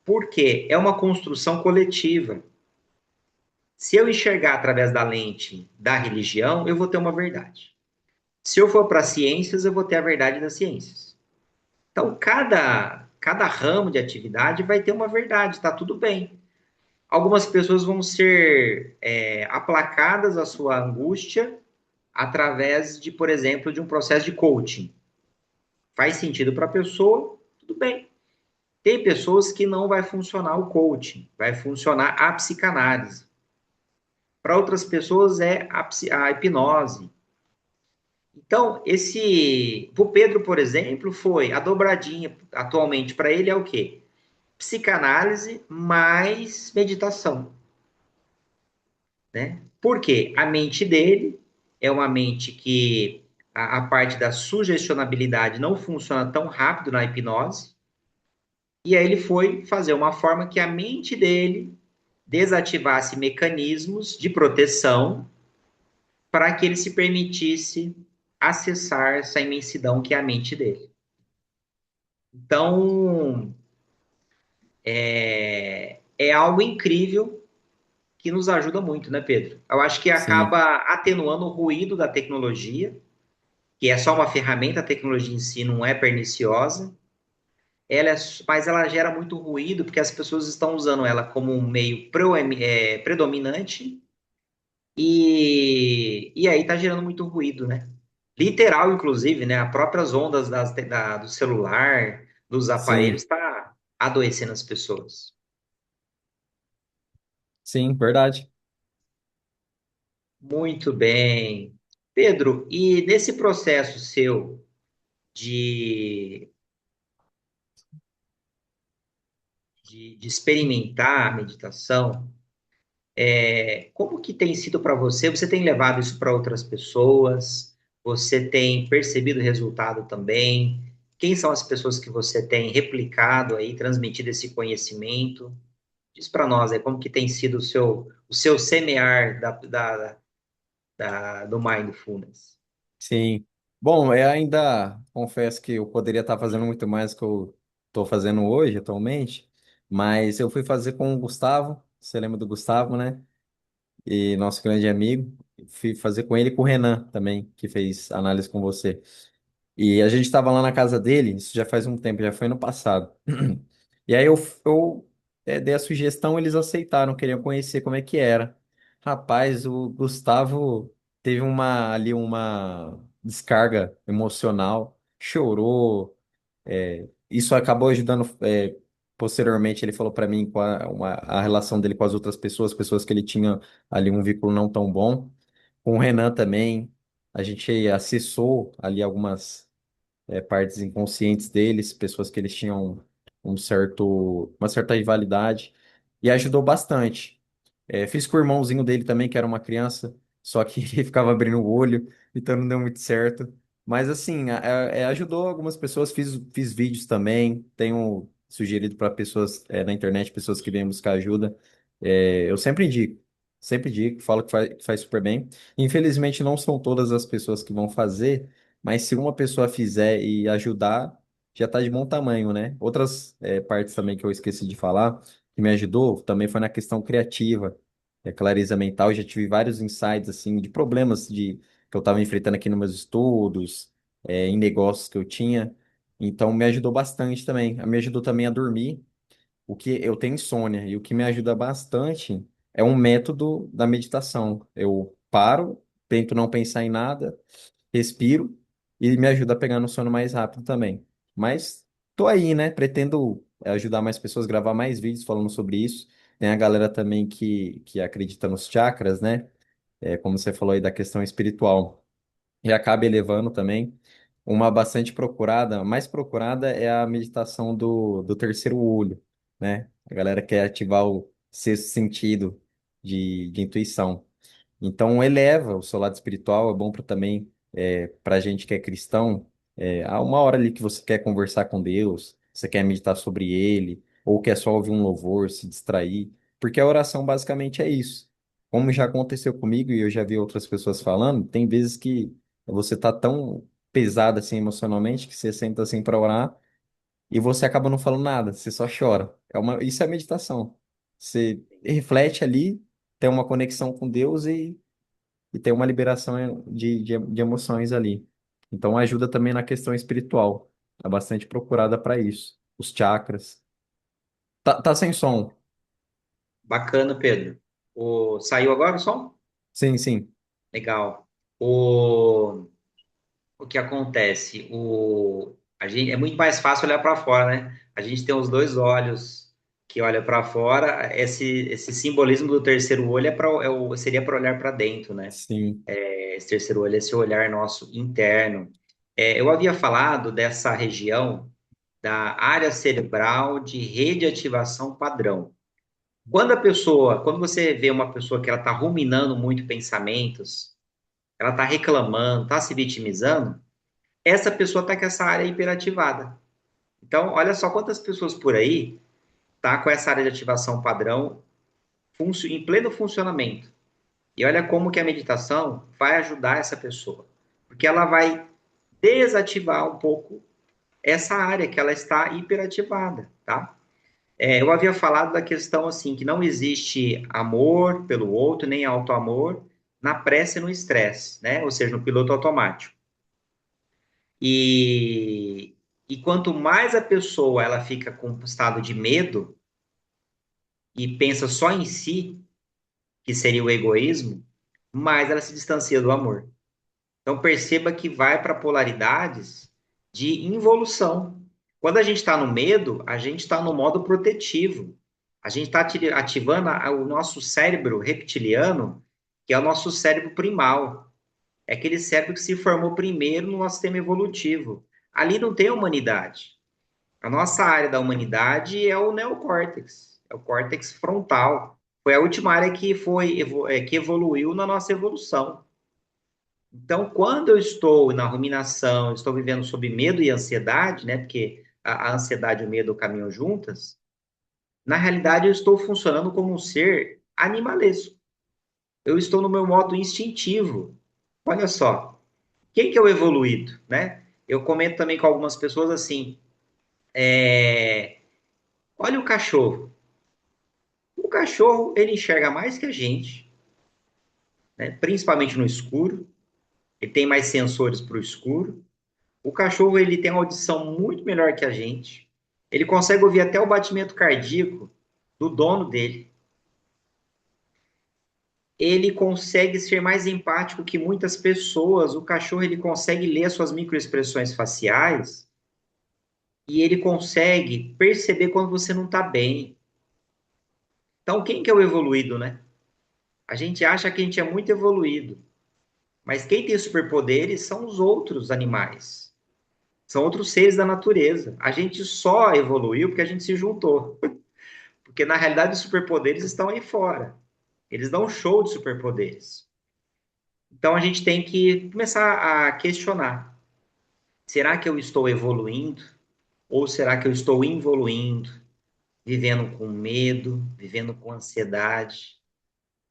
porque é uma construção coletiva. Se eu enxergar através da lente da religião, eu vou ter uma verdade. Se eu for para ciências, eu vou ter a verdade das ciências. Então, cada ramo de atividade vai ter uma verdade, está tudo bem. Algumas pessoas vão ser aplacadas a sua angústia através de, por exemplo, de um processo de coaching. Faz sentido para a pessoa, tudo bem. Tem pessoas que não vai funcionar o coaching, vai funcionar a psicanálise. Para outras pessoas é a hipnose. Então, o Pedro, por exemplo, foi a dobradinha atualmente para ele é o quê? Psicanálise mais meditação, né? Porque a mente dele é uma mente que a parte da sugestionabilidade não funciona tão rápido na hipnose, e aí ele foi fazer uma forma que a mente dele desativasse mecanismos de proteção para que ele se permitisse acessar essa imensidão que é a mente dele. Então, é algo incrível que nos ajuda muito, né, Pedro? Eu acho que sim. acaba atenuando o ruído da tecnologia, que é só uma ferramenta, a tecnologia em si não é perniciosa, mas ela gera muito ruído porque as pessoas estão usando ela como um meio predominante e aí está gerando muito ruído, né? Literal, inclusive, né? As próprias ondas do celular, dos aparelhos, Sim, está adoecendo as pessoas. sim, verdade. Muito bem. Pedro, e nesse processo seu de, de experimentar a meditação, como que tem sido para você? Você tem levado isso para outras pessoas? Você tem percebido o resultado também? Quem são as pessoas que você tem replicado aí, transmitido esse conhecimento? Diz para nós aí como que tem sido o seu semear do Mindfulness. Sim. Bom, eu ainda confesso que eu poderia estar fazendo muito mais do que eu estou fazendo hoje, atualmente, mas eu fui fazer com o Gustavo, você lembra do Gustavo, né? E nosso grande amigo. Fui fazer com ele e com o Renan também, que fez análise com você. E a gente estava lá na casa dele, isso já faz um tempo, já foi no passado. E aí eu dei a sugestão, eles aceitaram, queriam conhecer como é que era. Rapaz, o Gustavo teve uma descarga emocional, chorou. Isso acabou ajudando. Posteriormente, ele falou para mim a relação dele com as outras pessoas, pessoas que ele tinha ali um vínculo não tão bom. Com o Renan também, a gente acessou ali algumas partes inconscientes deles, pessoas que eles tinham uma certa rivalidade, e ajudou bastante. Fiz com o irmãozinho dele também, que era uma criança, só que ele ficava abrindo o olho, então não deu muito certo. Mas assim, ajudou algumas pessoas, fiz vídeos também, tenho sugerido para pessoas na internet, pessoas que vêm buscar ajuda. Eu sempre indico, falo que faz super bem. Infelizmente, não são todas as pessoas que vão fazer, mas se uma pessoa fizer e ajudar, já está de bom tamanho, né? Outras partes também que eu esqueci de falar, que me ajudou, também foi na questão criativa, clareza mental. Já tive vários insights, assim, de problemas que eu estava enfrentando aqui nos meus estudos, em negócios que eu tinha. Então, me ajudou bastante também. Me ajudou também a dormir. O que eu tenho insônia e o que me ajuda bastante é um método da meditação. Eu paro, tento não pensar em nada, respiro e me ajuda a pegar no sono mais rápido também. Mas tô aí, né? Pretendo ajudar mais pessoas, gravar mais vídeos falando sobre isso. Tem a galera também que acredita nos chakras, né? Como você falou aí da questão espiritual e acaba elevando também. Uma bastante procurada, mais procurada é a meditação do terceiro olho, né? A galera quer ativar o sexto sentido de intuição. Então, eleva o seu lado espiritual, é bom para também, para gente que é cristão, há uma hora ali que você quer conversar com Deus, você quer meditar sobre Ele, ou quer só ouvir um louvor, se distrair, porque a oração basicamente é isso. Como já aconteceu comigo e eu já vi outras pessoas falando, tem vezes que você tá tão pesado assim emocionalmente que você senta assim para orar e você acaba não falando nada, você só chora. Isso é meditação. Você reflete ali, tem uma conexão com Deus e tem uma liberação de emoções ali. Então ajuda também na questão espiritual. É bastante procurada para isso. Os chakras. Tá sem som. Bacana, Pedro. Saiu agora o som? Sim, sim. Legal. O, o que acontece? A gente, é muito mais fácil olhar para fora, né? A gente tem os dois olhos que olham para fora. Esse simbolismo do terceiro olho seria para olhar para dentro, né? Sim. Esse terceiro olho é esse olhar nosso interno. Eu havia falado dessa região da área cerebral de rede de ativação padrão. Quando você vê uma pessoa que ela está ruminando muito pensamentos, ela está reclamando, está se vitimizando, essa pessoa está com essa área hiperativada. Então, olha só quantas pessoas por aí tá com essa área de ativação padrão em pleno funcionamento. E olha como que a meditação vai ajudar essa pessoa, porque ela vai desativar um pouco essa área que ela está hiperativada, tá? Eu havia falado da questão assim que não existe amor pelo outro nem autoamor na pressa e no estresse, né? Ou seja, no piloto automático. E, e quanto mais a pessoa ela fica com um estado de medo e pensa só em si, que seria o egoísmo, mais ela se distancia do amor. Então perceba que vai para polaridades de involução. Quando a gente está no medo, a gente está no modo protetivo. A gente está ativando o nosso cérebro reptiliano, que é o nosso cérebro primal. É aquele cérebro que se formou primeiro no nosso sistema evolutivo. Ali não tem humanidade. A nossa área da humanidade é o neocórtex, é o córtex frontal. Foi a última área que evoluiu na nossa evolução. Então, quando eu estou na ruminação, estou vivendo sob medo e ansiedade, né? Porque a ansiedade e o medo caminham juntas. Na realidade, eu estou funcionando como um ser animalesco. Eu estou no meu modo instintivo. Olha só, quem que é o evoluído, né? Eu comento também com algumas pessoas assim: olha o cachorro. O cachorro ele enxerga mais que a gente, né? Principalmente no escuro. Ele tem mais sensores para o escuro. O cachorro ele tem uma audição muito melhor que a gente. Ele consegue ouvir até o batimento cardíaco do dono dele. Ele consegue ser mais empático que muitas pessoas. O cachorro ele consegue ler as suas microexpressões faciais e ele consegue perceber quando você não está bem. Então, quem que é o evoluído, né? A gente acha que a gente é muito evoluído, mas quem tem superpoderes são os outros animais, são outros seres da natureza. A gente só evoluiu porque a gente se juntou, porque na realidade os superpoderes estão aí fora. Eles dão um show de superpoderes. Então a gente tem que começar a questionar: será que eu estou evoluindo? Ou será que eu estou involuindo, vivendo com medo, vivendo com ansiedade?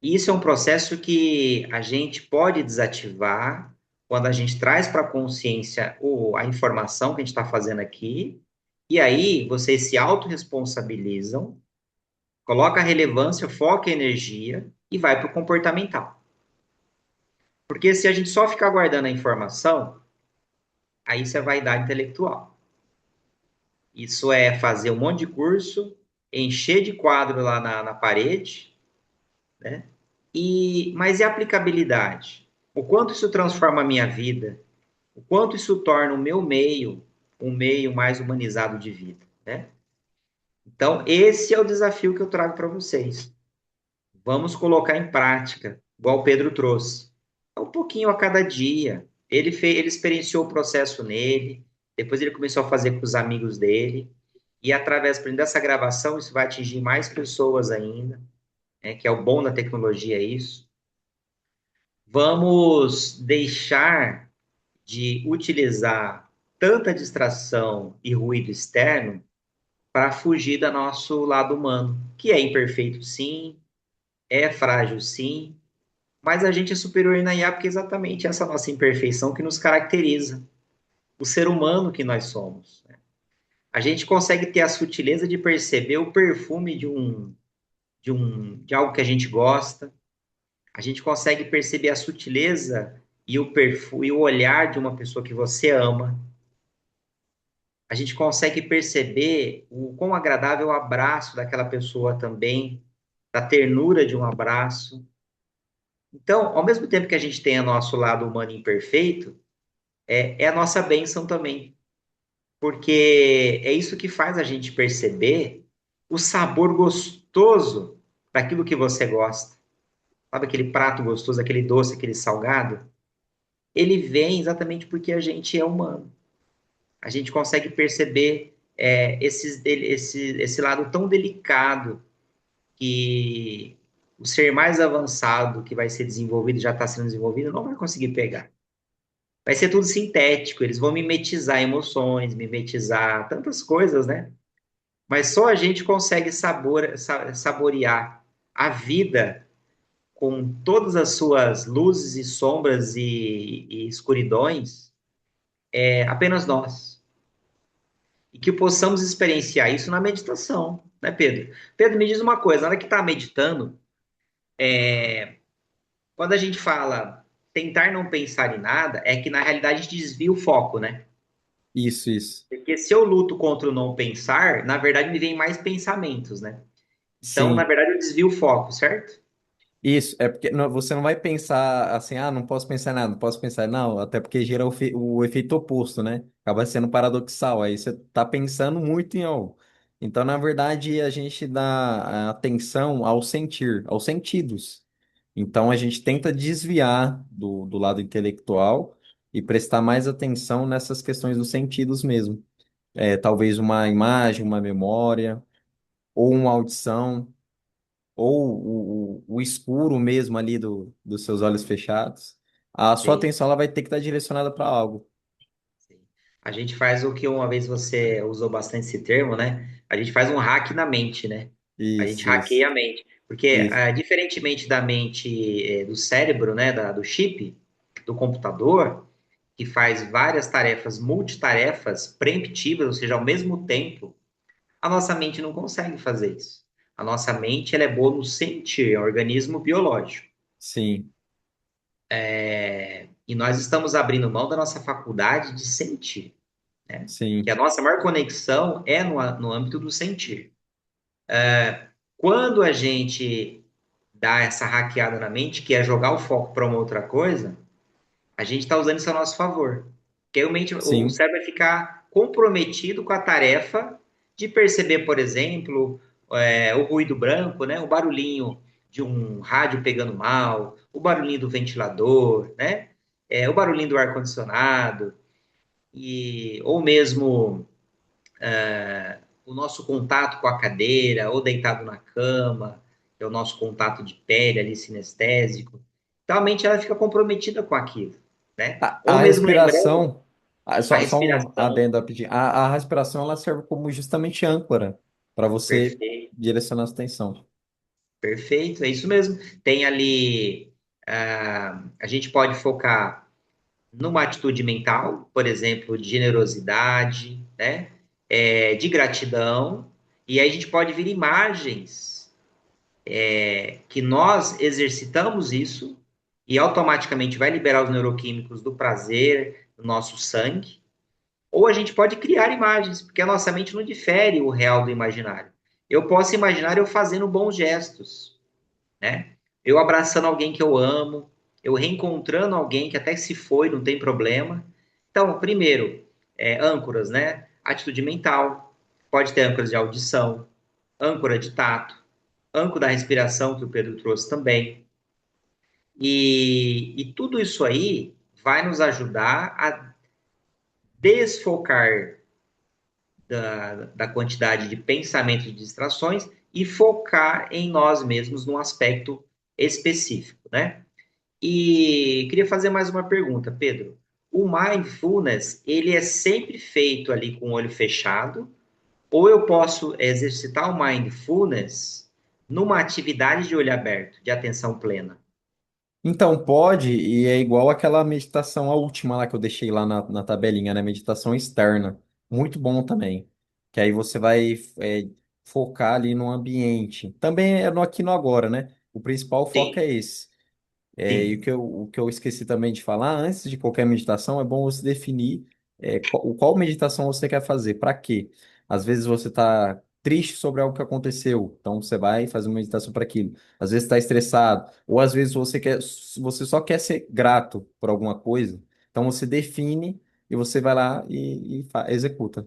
E isso é um processo que a gente pode desativar quando a gente traz para a consciência a informação que a gente está fazendo aqui, e aí vocês se autorresponsabilizam, coloca a relevância, foca a energia e vai para o comportamental. Porque se a gente só ficar guardando a informação, aí isso é vaidade intelectual. Isso é fazer um monte de curso, encher de quadro lá na parede, né? Mas e a aplicabilidade? O quanto isso transforma a minha vida? O quanto isso torna o meu meio um meio mais humanizado de vida, né? Então, esse é o desafio que eu trago para vocês. Vamos colocar em prática, igual o Pedro trouxe. Um pouquinho a cada dia. Ele experienciou o processo nele, depois ele começou a fazer com os amigos dele, e através, por exemplo, dessa gravação, isso vai atingir mais pessoas ainda, né, que é o bom da tecnologia, é isso. Vamos deixar de utilizar tanta distração e ruído externo para fugir do nosso lado humano, que é imperfeito, sim, é frágil, sim, mas a gente é superior na IA porque é exatamente essa nossa imperfeição que nos caracteriza, o ser humano que nós somos. A gente consegue ter a sutileza de perceber o perfume de algo que a gente gosta. A gente consegue perceber a sutileza e o perfume e o olhar de uma pessoa que você ama. A gente consegue perceber o quão agradável é o abraço daquela pessoa também, da ternura de um abraço. Então, ao mesmo tempo que a gente tem o nosso lado humano imperfeito, é a nossa bênção também, porque é isso que faz a gente perceber o sabor gostoso daquilo que você gosta. Sabe aquele prato gostoso, aquele doce, aquele salgado? Ele vem exatamente porque a gente é humano. A gente consegue perceber esse lado tão delicado que o ser mais avançado que vai ser desenvolvido, já está sendo desenvolvido, não vai conseguir pegar. Vai ser tudo sintético, eles vão mimetizar emoções, mimetizar tantas coisas, né? Mas só a gente consegue saborear a vida com todas as suas luzes e sombras e escuridões, apenas nós. E que possamos experienciar isso na meditação, né, Pedro? Pedro, me diz uma coisa, na hora que está meditando, quando a gente fala tentar não pensar em nada, é que na realidade a gente desvia o foco, né? Isso, isso. Porque se eu luto contra o não pensar, na verdade me vem mais pensamentos, né? Então, na Sim. verdade, eu desvio o foco, certo? Isso, é porque você não vai pensar assim, ah, não posso pensar em nada, não posso pensar, não, até porque gera o efeito oposto, né? Acaba sendo paradoxal, aí você tá pensando muito em algo. Então, na verdade, a gente dá atenção ao sentir, aos sentidos. Então, a gente tenta desviar do lado intelectual e prestar mais atenção nessas questões dos sentidos mesmo. Talvez uma imagem, uma memória, ou uma audição ou o escuro mesmo ali dos seus olhos fechados, a sua Sim, atenção ela vai ter que estar direcionada para algo. sim. A gente faz o que uma vez você usou bastante esse termo, né? A gente faz um hack na mente, né? A gente Isso, isso, hackeia a mente. Porque, isso. diferentemente da mente, do cérebro, né? Do chip, do computador, que faz várias tarefas, multitarefas, preemptivas, ou seja, ao mesmo tempo, a nossa mente não consegue fazer isso. A nossa mente, ela é boa no sentir, é um organismo biológico. Sim, E nós estamos abrindo mão da nossa faculdade de sentir, né? Que sim, a nossa maior conexão é no âmbito do sentir. Quando a gente dá essa hackeada na mente, que é jogar o foco para uma outra coisa, a gente está usando isso a nosso favor. Porque aí o sim, cérebro vai ficar comprometido com a tarefa de perceber, por exemplo, o ruído branco, né? O barulhinho de um rádio pegando mal, o barulhinho do ventilador, né? O barulhinho do ar-condicionado, ou mesmo o nosso contato com a cadeira, ou deitado na cama, que é o nosso contato de pele ali, sinestésico. Então, a mente ela fica comprometida com aquilo, né? A Ou mesmo lembrando respiração, a só um respiração, adendo a pedir. A respiração ela serve como justamente âncora para você perfeito, direcionar a atenção. perfeito, é isso mesmo. Tem ali, a gente pode focar numa atitude mental, por exemplo, de generosidade, né? De gratidão, e aí a gente pode vir imagens que nós exercitamos isso e automaticamente vai liberar os neuroquímicos do prazer no nosso sangue, ou a gente pode criar imagens, porque a nossa mente não difere o real do imaginário. Eu posso imaginar eu fazendo bons gestos, né? Eu abraçando alguém que eu amo, eu reencontrando alguém que até se foi, não tem problema. Então, primeiro, âncoras, né? Atitude mental, pode ter âncoras de audição, âncora de tato, âncora da respiração, que o Pedro trouxe também. E tudo isso aí vai nos ajudar a desfocar da quantidade de pensamentos e distrações e focar em nós mesmos num aspecto específico, né? E queria fazer mais uma pergunta, Pedro. O mindfulness, ele é sempre feito ali com o olho fechado, ou eu posso exercitar o mindfulness numa atividade de olho aberto, de atenção plena? Então, pode, e é igual aquela meditação, a última lá que eu deixei lá na tabelinha, né? Meditação externa. Muito bom também. Que aí você vai focar ali no ambiente. Também é no aqui e no agora, né? O principal foco é Sim, esse. E sim, o que eu esqueci também de falar, antes de qualquer meditação, é bom você definir qual meditação você quer fazer, para quê? Às vezes você está triste sobre algo que aconteceu, então você vai fazer uma meditação para aquilo. Às vezes está estressado, ou às vezes você só quer ser grato por alguma coisa, então você define e você vai lá e executa.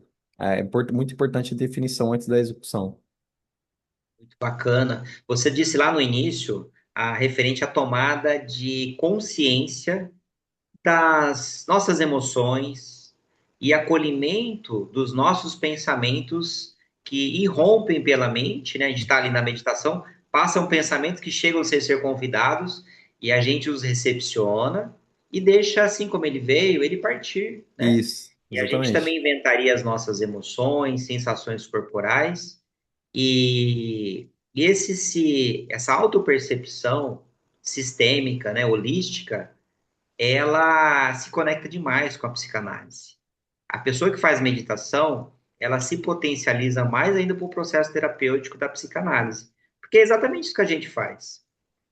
Muito importante a definição antes da execução. bacana. Você disse lá no início, referente à tomada de consciência das nossas emoções e acolhimento dos nossos pensamentos que irrompem pela mente, né? A gente está ali na meditação, passam pensamentos que chegam sem ser convidados e a gente os recepciona e deixa assim como ele veio, ele partir, né? Isso, E a gente também exatamente. inventaria as nossas emoções, sensações corporais e essa autopercepção sistêmica, né, holística, ela se conecta demais com a psicanálise. A pessoa que faz meditação, ela se potencializa mais ainda para o processo terapêutico da psicanálise. Porque é exatamente isso que a gente faz.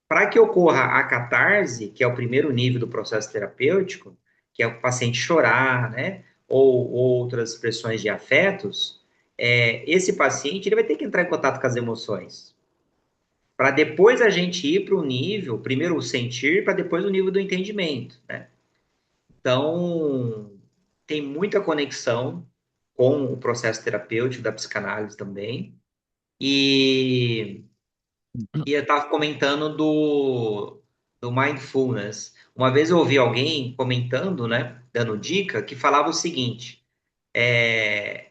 Para que ocorra a catarse, que é o primeiro nível do processo terapêutico, que é o paciente chorar, né, ou outras expressões de afetos, esse paciente ele vai ter que entrar em contato com as emoções. Para depois a gente ir para o nível, primeiro o sentir, para depois o nível do entendimento, né? Então, tem muita conexão com o processo terapêutico da psicanálise também. E, e eu estava comentando do mindfulness. Uma vez eu ouvi alguém comentando, né, dando dica, que falava o seguinte: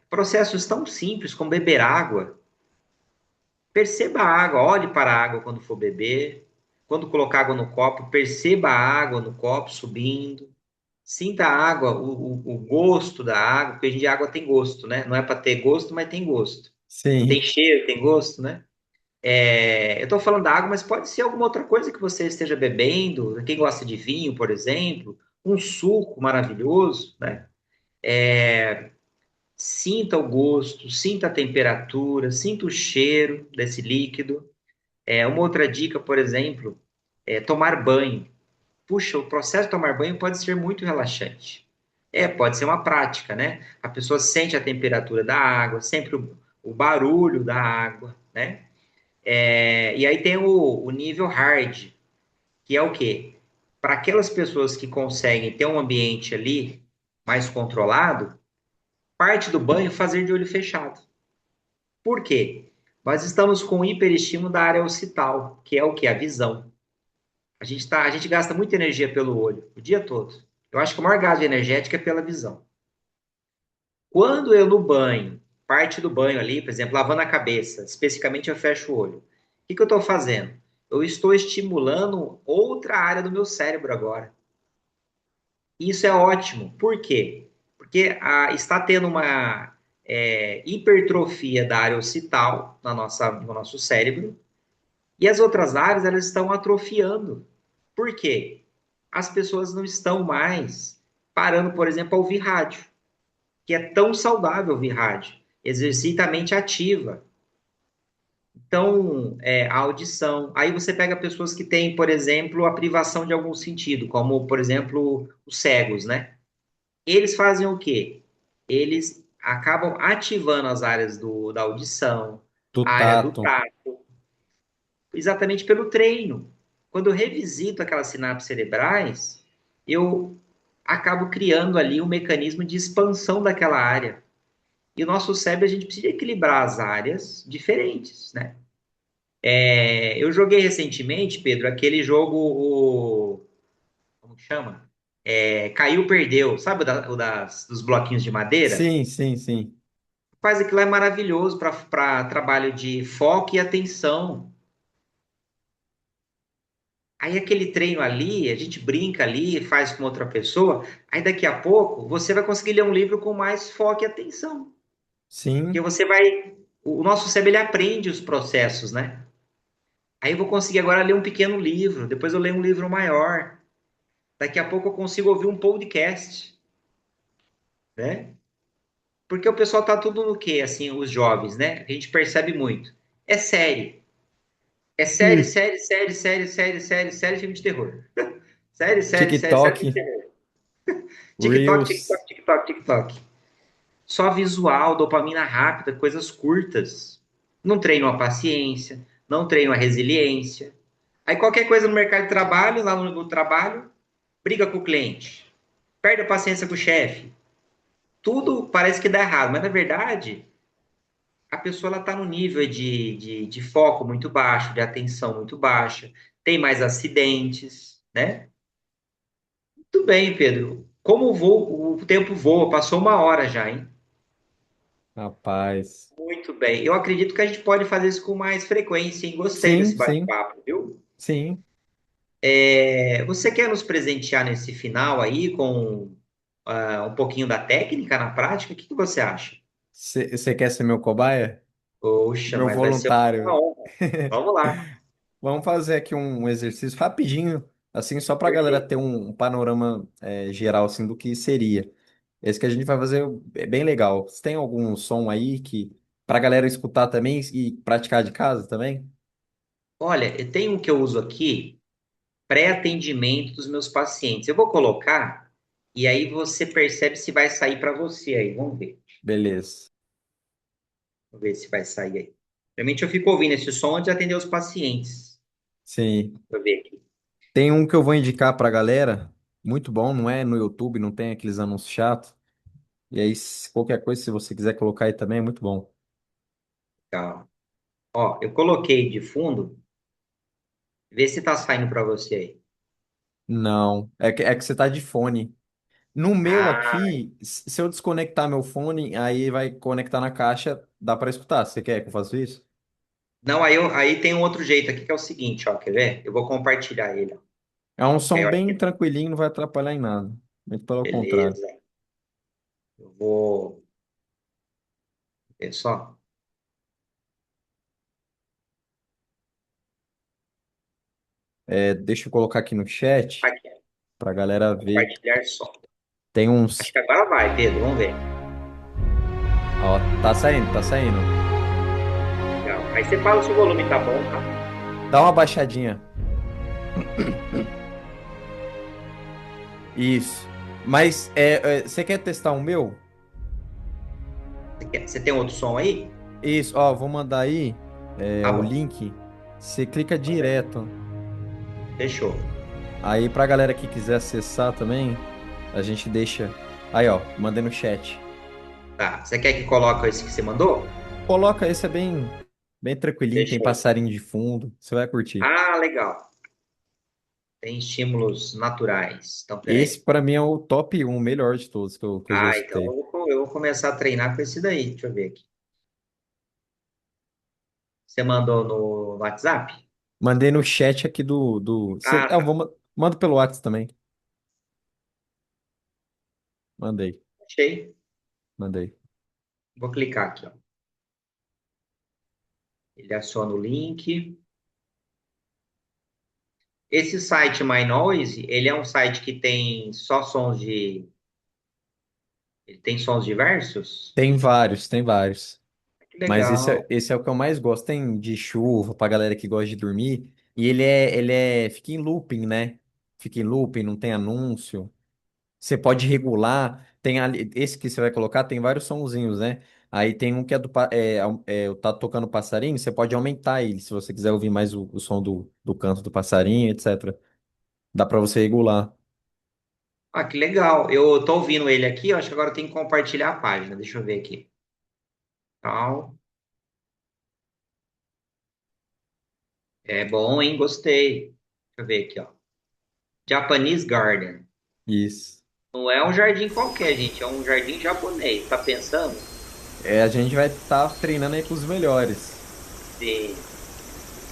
processos tão simples como beber água. Perceba a água, olhe para a água quando for beber. Quando colocar água no copo, perceba a água no copo subindo. Sinta a água, o gosto da água, porque hoje em dia a água tem gosto, né? Não é para ter gosto, mas tem gosto. Não tem Sim. cheiro, tem gosto, né? Eu estou falando da água, mas pode ser alguma outra coisa que você esteja bebendo. Quem gosta de vinho, por exemplo, um suco maravilhoso, né? Sinta o gosto, sinta a temperatura, sinta o cheiro desse líquido. Uma outra dica, por exemplo, é tomar banho. Puxa, o processo de tomar banho pode ser muito relaxante. Pode ser uma prática, né? A pessoa sente a temperatura da água, sempre o barulho da água, né? E aí tem o nível hard, que é o quê? Para aquelas pessoas que conseguem ter um ambiente ali mais controlado, parte do banho fazer de olho fechado. Por quê? Nós estamos com hiperestímulo da área occipital, que é o que? A visão. A gente gasta muita energia pelo olho, o dia todo. Eu acho que o maior gasto energético é pela visão. Quando eu no banho, parte do banho ali, por exemplo, lavando a cabeça, especificamente eu fecho o olho. O que que eu estou fazendo? Eu estou estimulando outra área do meu cérebro agora. Isso é ótimo. Por quê? Porque está tendo uma hipertrofia da área occipital no nosso cérebro, e as outras áreas elas estão atrofiando. Por quê? As pessoas não estão mais parando, por exemplo, a ouvir rádio, que é tão saudável ouvir rádio. Exercita a mente ativa. Então, a audição. Aí você pega pessoas que têm, por exemplo, a privação de algum sentido, como, por exemplo, os cegos, né? Eles fazem o quê? Eles acabam ativando as áreas da audição, Do a área do tato. tato, exatamente pelo treino. Quando eu revisito aquelas sinapses cerebrais, eu acabo criando ali um mecanismo de expansão daquela área. E o nosso cérebro, a gente precisa equilibrar as áreas diferentes, né? Eu joguei recentemente, Pedro, aquele jogo, como que chama? Caiu, perdeu. Sabe dos bloquinhos de madeira? Sim, sim, sim. Faz aquilo é maravilhoso para trabalho de foco e atenção. Aí aquele treino ali, a gente brinca ali, faz com outra pessoa, aí daqui a pouco você vai conseguir ler um livro com mais foco e atenção. Porque Sim. você vai. O nosso cérebro ele aprende os processos, né? Aí eu vou conseguir agora ler um pequeno livro, depois eu leio um livro maior. Daqui a pouco eu consigo ouvir um podcast, né? Porque o pessoal tá tudo no quê? Assim, os jovens, né? A gente percebe muito. É série. É série, Sim. série, série, série, série, série, série, filme de terror. Série, série, série, série, TikTok, filme de terror. TikTok, TikTok, Reels. TikTok, TikTok. Só visual, dopamina rápida, coisas curtas. Não treino a paciência, não treino a resiliência. Aí qualquer coisa no mercado de trabalho, lá no trabalho, briga com o cliente, perde a paciência com o chefe. Tudo parece que dá errado, mas na verdade a pessoa está no nível de foco muito baixo, de atenção muito baixa, tem mais acidentes, né? Tudo bem, Pedro. O tempo voa, passou uma hora já, hein? Rapaz. Muito bem. Eu acredito que a gente pode fazer isso com mais frequência, hein? Gostei Sim, desse sim, bate-papo, viu? sim. Você quer nos presentear nesse final aí com um pouquinho da técnica na prática? O que que você acha? Você quer ser meu cobaia? Poxa, Meu mas vai ser uma voluntário. honra. Vamos lá. Vamos fazer aqui um exercício rapidinho, assim, só para a galera ter Perfeito. um panorama geral assim, do que seria. Esse que a gente vai fazer é bem legal. Você tem algum som aí que para a galera escutar também e praticar de casa também? Olha, eu tenho um que eu uso aqui, pré-atendimento dos meus pacientes. Eu vou colocar e aí você percebe se vai sair para você aí. Vamos ver. Beleza. Vamos ver se vai sair aí. Realmente eu fico ouvindo esse som antes de atender os pacientes. Sim. Deixa eu ver aqui. Tem um que eu vou indicar para a galera, muito bom, não é no YouTube, não tem aqueles anúncios chatos. E aí, qualquer coisa, se você quiser colocar aí também, é muito bom. Tá. Ó, eu coloquei de fundo, vê se tá saindo para você aí. Não, é que você tá de fone. No meu Ah, aqui, se eu desconectar meu fone, aí vai conectar na caixa, dá para escutar. Você quer que eu faça isso? não, aí tem um outro jeito aqui que é o seguinte, ó, quer ver? Eu vou compartilhar ele, ó. É um Que aí som eu acho bem que tranquilinho, não vai atrapalhar em nada. Muito pelo contrário. beleza. Eu vou ver só. Deixa eu colocar aqui no chat Aqui, pra galera ver. compartilhar som. Tem Acho uns. que agora vai, Pedro, vamos ver. Ó, tá saindo, tá saindo. Legal. Aí você fala se o volume tá bom, tá? Dá uma baixadinha. Isso. Mas você quer testar o meu? Você tem outro som aí? Isso, ó, vou mandar aí Tá o bom. link. Você clica Manda aí. direto. Fechou. Aí pra galera que quiser acessar também, a gente deixa. Aí, ó, mandei no chat. Tá. Você quer que coloque esse que você mandou? Coloca, esse é bem tranquilinho, tem Deixa eu. passarinho de fundo, você vai curtir. Ah, legal. Tem estímulos naturais. Então, Esse peraí. pra mim é o top um melhor de todos que eu já Ah, então escutei. eu vou começar a treinar com esse daí. Deixa eu ver aqui. Você mandou no WhatsApp? Mandei no chat aqui Ah, eu tá. mando pelo WhatsApp também. Mandei, Achei. mandei. Vou clicar aqui, ó. Ele aciona o link. Esse site My Noise, ele é um site que tem só sons de. Ele tem sons diversos? Tem vários, tem vários. Que Mas legal. esse é o que eu mais gosto. Tem de chuva, pra galera que gosta de dormir. E fica em looping, né? Fica em looping, não tem anúncio. Você pode regular. Tem ali, esse que você vai colocar tem vários sonzinhos, né? Aí tem um que é tá tocando passarinho, você pode aumentar ele se você quiser ouvir mais o som do canto do passarinho, etc. Dá pra você regular. Ah, que legal. Eu tô ouvindo ele aqui, eu acho que agora eu tenho que compartilhar a página. Deixa eu ver aqui. Tal. É bom, hein? Gostei. Deixa eu ver aqui, ó. Japanese Garden. Isso. Não é um jardim qualquer, gente. É um jardim japonês. Tá pensando? É, a gente vai estar treinando aí com os melhores. Sim.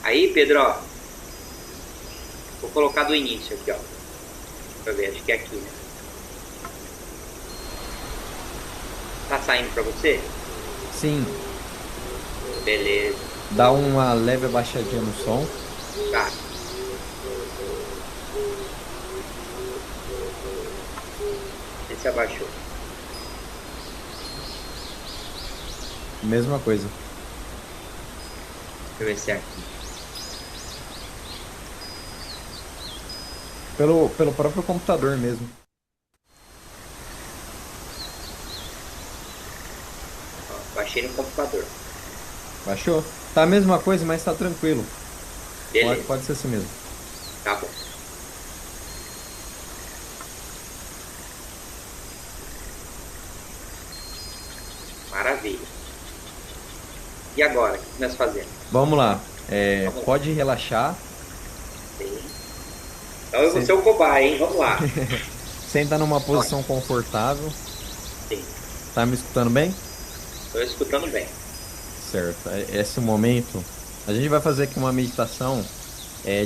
Aí, Pedro, ó. Vou colocar do início aqui, ó. Deixa eu ver, acho que é aqui, né? Tá saindo pra você? Sim, Beleza. dá uma leve abaixadinha no som. Tá. Esse abaixou. Mesma coisa. Deixa eu ver se é aqui. Pelo próprio computador mesmo. Ó, baixei no computador. Baixou? Tá a mesma coisa, mas tá tranquilo. Beleza. Pode ser assim mesmo. Tá bom. Maravilha. E agora? O que nós fazemos? Vamos lá. É, Vamos lá. pode relaxar. Sim. Então eu vou ser Sen- o cobaia, hein? Vamos lá. Senta numa Olha, posição confortável. sim. Tá me escutando bem? Estou escutando bem. Certo. Esse momento, a gente vai fazer aqui uma meditação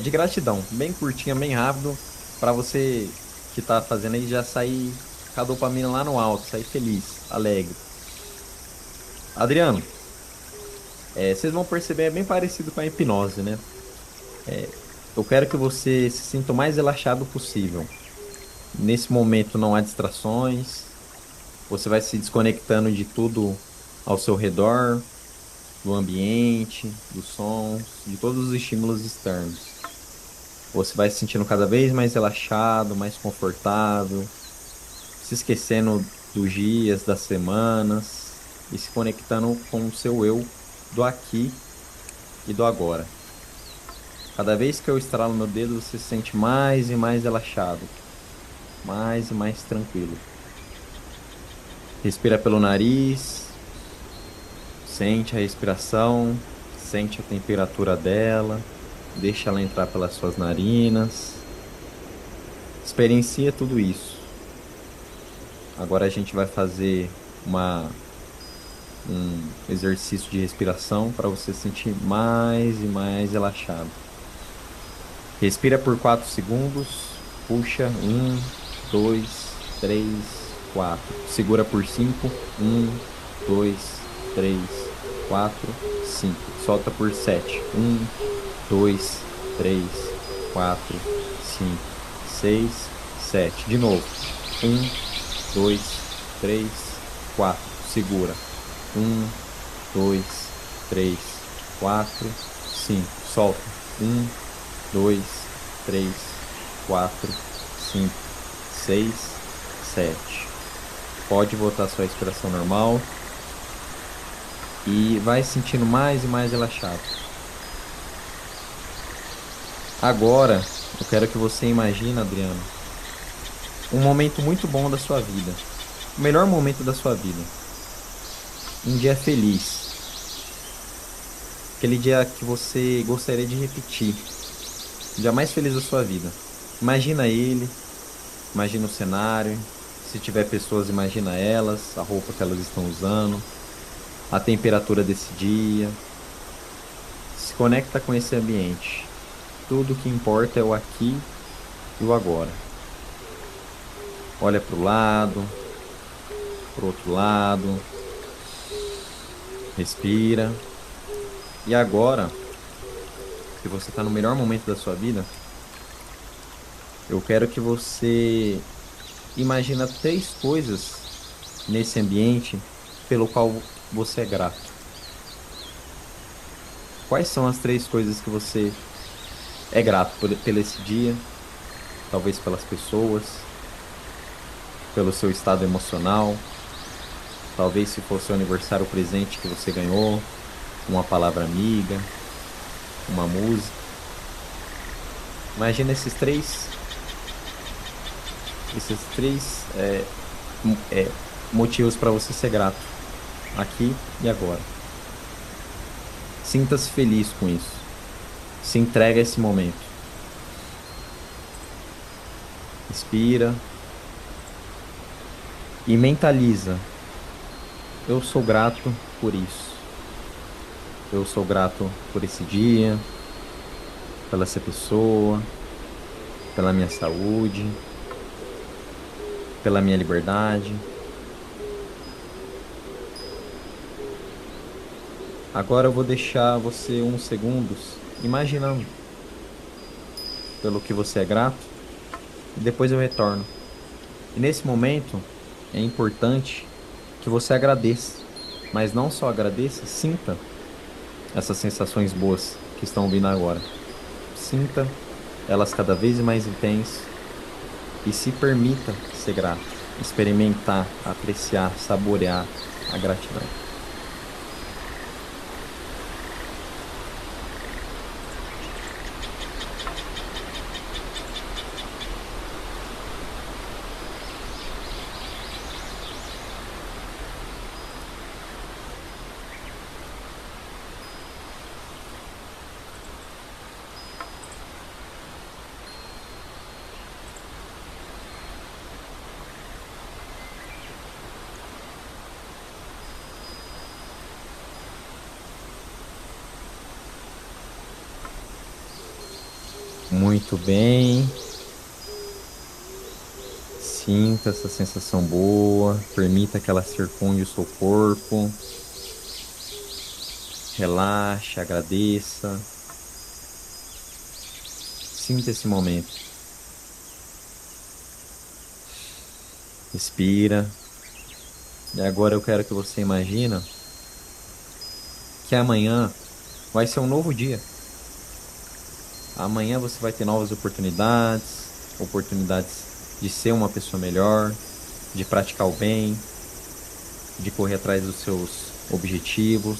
de gratidão, bem curtinha, bem rápido, para você que tá fazendo aí já sair com a dopamina lá no alto, sair feliz, alegre. Adriano, vocês vão perceber, é bem parecido com a hipnose, né? Eu quero que você se sinta o mais relaxado possível. Nesse momento não há distrações, você vai se desconectando de tudo ao seu redor, do ambiente, dos sons, de todos os estímulos externos. Você vai se sentindo cada vez mais relaxado, mais confortável, se esquecendo dos dias, das semanas e se conectando com o seu eu do aqui e do agora. Cada vez que eu estralo meu dedo, você se sente mais e mais relaxado, mais e mais tranquilo. Respira pelo nariz, sente a respiração, sente a temperatura dela, deixa ela entrar pelas suas narinas. Experiencia tudo isso. Agora a gente vai fazer um exercício de respiração para você se sentir mais e mais relaxado. Respira por 4 segundos, puxa, 1, 2, 3, 4. Segura por 5, 1, 2, 3, 4, 5. Solta por 7, 1, 2, 3, 4, 5, 6, 7. De novo, 1, 2, 3, 4. Segura. 1, 2, 3, 4, 5. Solta. 1, 2, 3, 4, 5, 6, 7. Pode voltar sua respiração normal e vai se sentindo mais e mais relaxado. Agora, eu quero que você imagine, Adriano, um momento muito bom da sua vida. O melhor momento da sua vida. um dia feliz, aquele dia que você gostaria de repetir, o dia mais feliz da sua vida. Imagina ele, imagina o cenário, se tiver pessoas, imagina elas, a roupa que elas estão usando, a temperatura desse dia. Se conecta com esse ambiente. Tudo o que importa é o aqui e o agora. Olha para o lado, para o outro lado, respira. E agora, que você está no melhor momento da sua vida, eu quero que você imagina três coisas nesse ambiente pelo qual você é grato. Quais são as três coisas que você é grato pelo esse dia? Talvez pelas pessoas, pelo seu estado emocional, talvez se for seu aniversário, o presente que você ganhou, uma palavra amiga, uma música. Imagina esses três motivos para você ser grato, aqui e agora. Sinta-se feliz com isso. Se entrega a esse momento. Inspira e mentaliza. Eu sou grato por isso. Eu sou grato por esse dia, pela essa pessoa, pela minha saúde, pela minha liberdade. Agora eu vou deixar você uns segundos imaginando pelo que você é grato e depois eu retorno. E nesse momento é importante que você agradeça, mas não só agradeça, sinta essas sensações boas que estão vindo agora. Sinta elas cada vez mais intensas e se permita ser grato, experimentar, apreciar, saborear a gratidão. Muito bem. Sinta essa sensação boa, permita que ela circunde o seu corpo. Relaxe, agradeça. Sinta esse momento. Respira. E agora eu quero que você imagina que amanhã vai ser um novo dia. Amanhã você vai ter novas oportunidades, oportunidades de ser uma pessoa melhor, de praticar o bem, de correr atrás dos seus objetivos,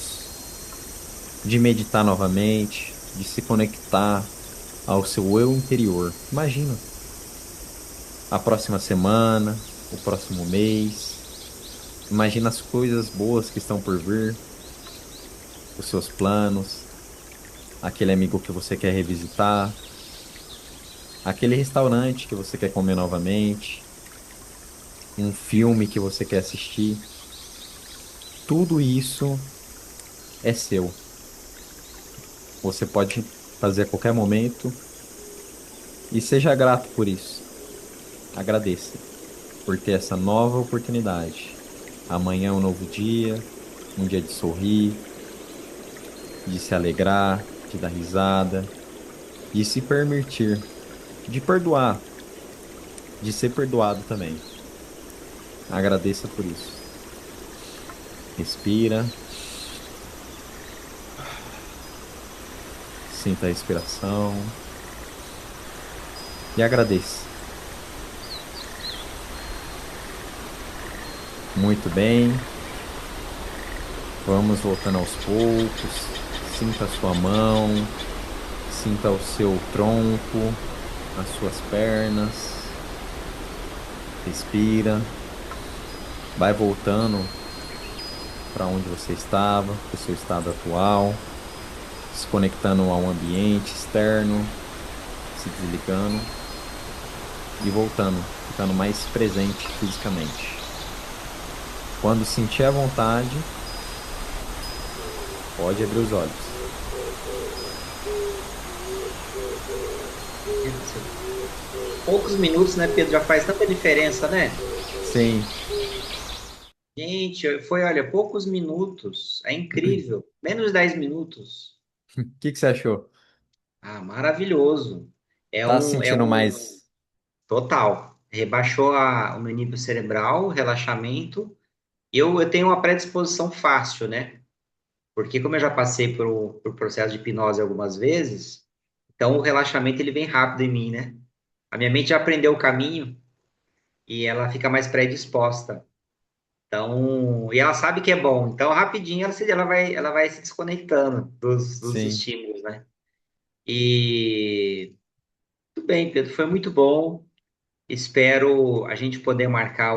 de meditar novamente, de se conectar ao seu eu interior. Imagina a próxima semana, o próximo mês. Imagina as coisas boas que estão por vir, os seus planos, aquele amigo que você quer revisitar, aquele restaurante que você quer comer novamente, um filme que você quer assistir. Tudo isso é seu. Você pode fazer a qualquer momento e seja grato por isso. Agradeça por ter essa nova oportunidade. Amanhã é um novo dia, um dia de sorrir, de se alegrar, de dar risada, de se permitir, de perdoar, de ser perdoado também. Agradeça por isso. Respira. Sinta a respiração. E agradeça. Muito bem. Vamos voltando aos poucos. Sinta a sua mão. Sinta o seu tronco, as suas pernas. Respira. Vai voltando para onde você estava, para o seu estado atual, se conectando ao ambiente externo, se desligando e voltando, ficando mais presente fisicamente. Quando sentir a vontade, pode abrir os olhos. Poucos minutos, né, Pedro? Já faz tanta diferença, né? Sim. Gente, foi, olha, poucos minutos. É incrível. Menos de 10 minutos. O que que você achou? Ah, maravilhoso. Tá se É sentindo um mais. total. Rebaixou o meu nível cerebral, relaxamento. Eu tenho uma predisposição fácil, né? Porque como eu já passei por processo de hipnose algumas vezes, então o relaxamento ele vem rápido em mim, né? A minha mente já aprendeu o caminho e ela fica mais predisposta. Então, e ela sabe que é bom. Então, rapidinho ela vai se desconectando dos Sim. estímulos, né? E tudo bem, Pedro, foi muito bom. Espero a gente poder marcar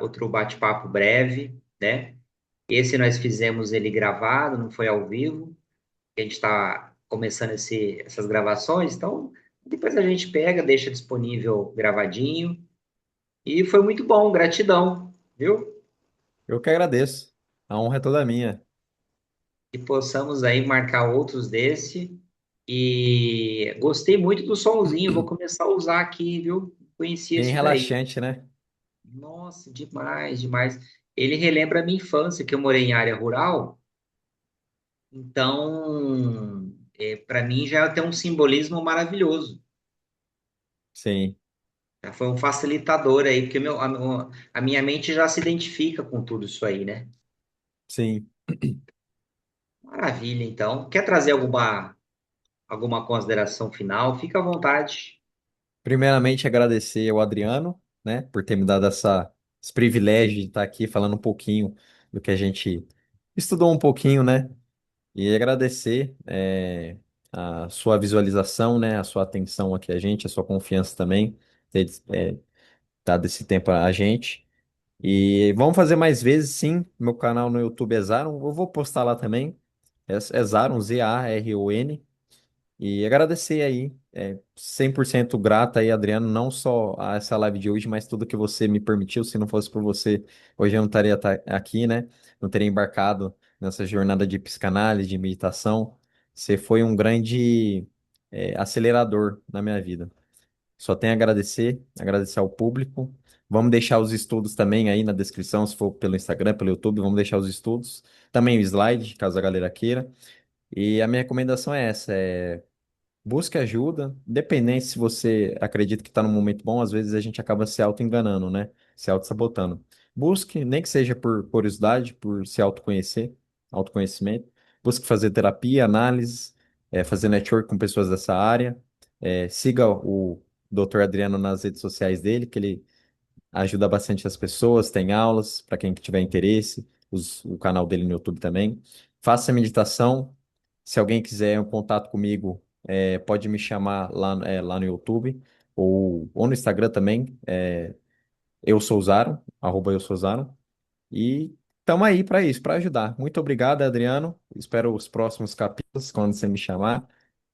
outro bate-papo breve, né? Esse nós fizemos ele gravado, não foi ao vivo. A gente está começando essas gravações, então depois a gente pega, deixa disponível gravadinho. E foi muito bom, gratidão, viu? Eu que agradeço. A honra é toda minha. Que possamos aí marcar outros desse. E gostei muito do sonzinho, vou começar a usar aqui, viu? Conhecia Bem isso daí. relaxante, né? Nossa, demais, demais. Ele relembra a minha infância, que eu morei em área rural, então, para mim já tem um simbolismo maravilhoso. Sim, Já foi um facilitador aí, porque a minha mente já se identifica com tudo isso aí, né? sim. Maravilha, então. Quer trazer alguma consideração final? Fica à vontade. Primeiramente, agradecer ao Adriano, né, por ter me dado esse privilégio de estar aqui falando um pouquinho do que a gente estudou um pouquinho, né? E agradecer a sua visualização, né, a sua atenção aqui a gente, a sua confiança também, ter dado esse tempo a gente. E vamos fazer mais vezes, sim. Meu canal no YouTube é Zaron. Eu vou postar lá também. É Zaron, Zaron. E agradecer aí, 100% grato aí, Adriano, não só a essa live de hoje, mas tudo que você me permitiu. Se não fosse por você, hoje eu não estaria aqui, né? Não teria embarcado nessa jornada de psicanálise, de meditação. Você foi um grande, acelerador na minha vida. Só tenho a agradecer, agradecer ao público. Vamos deixar os estudos também aí na descrição, se for pelo Instagram, pelo YouTube, vamos deixar os estudos. Também o slide, caso a galera queira. E a minha recomendação é essa, busque ajuda, independente se você acredita que está num momento bom, às vezes a gente acaba se auto-enganando, né? Se auto-sabotando. Busque, nem que seja por curiosidade, por se autoconhecer, autoconhecimento. Busque fazer terapia, análise, fazer network com pessoas dessa área. Siga o Dr. Adriano nas redes sociais dele, que ele ajuda bastante as pessoas, tem aulas para quem tiver interesse, o canal dele no YouTube também. Faça meditação. Se alguém quiser um contato comigo, pode me chamar lá no YouTube ou no Instagram também. Eu sou Zaro, @eu sou Zaro. E estamos aí para isso, para ajudar. Muito obrigado, Adriano. Espero os próximos capítulos quando você me chamar.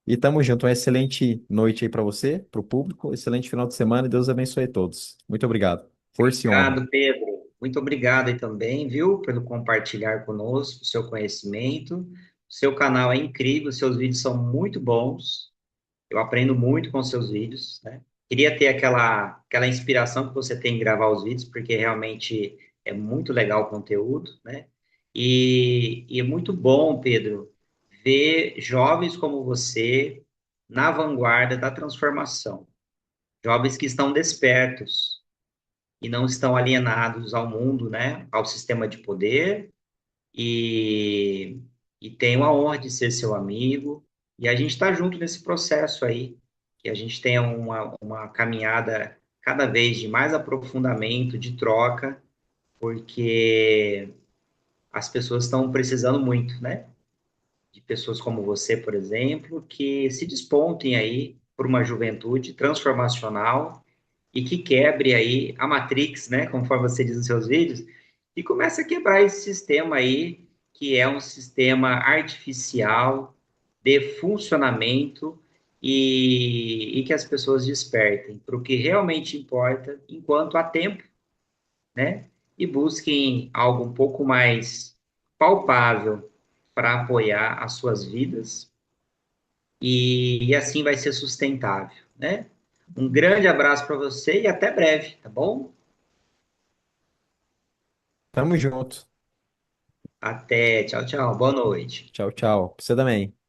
E tamo junto. Uma excelente noite aí para você, para o público. Excelente final de semana e Deus abençoe a todos. Muito obrigado. Força e honra. Obrigado, Pedro. Muito obrigado aí também, viu, pelo compartilhar conosco o seu conhecimento. O seu canal é incrível, seus vídeos são muito bons. Eu aprendo muito com seus vídeos, né? Queria ter aquela inspiração que você tem em gravar os vídeos, porque realmente é muito legal o conteúdo, né? E é muito bom, Pedro, ver jovens como você na vanguarda da transformação. Jovens que estão despertos e não estão alienados ao mundo, né? Ao sistema de poder e, e tenho a honra de ser seu amigo, e a gente está junto nesse processo aí, que a gente tenha uma caminhada cada vez de mais aprofundamento, de troca, porque as pessoas estão precisando muito, né? De pessoas como você, por exemplo, que se despontem aí por uma juventude transformacional e que quebre aí a Matrix, né? Conforme você diz nos seus vídeos, e começa a quebrar esse sistema aí, que é um sistema artificial de funcionamento e que as pessoas despertem para o que realmente importa enquanto há tempo, né? E busquem algo um pouco mais palpável para apoiar as suas vidas e assim vai ser sustentável, né? Um grande abraço para você e até breve, tá bom? Tamo junto. Até, tchau, tchau, boa noite. Tchau, tchau. Pra você também.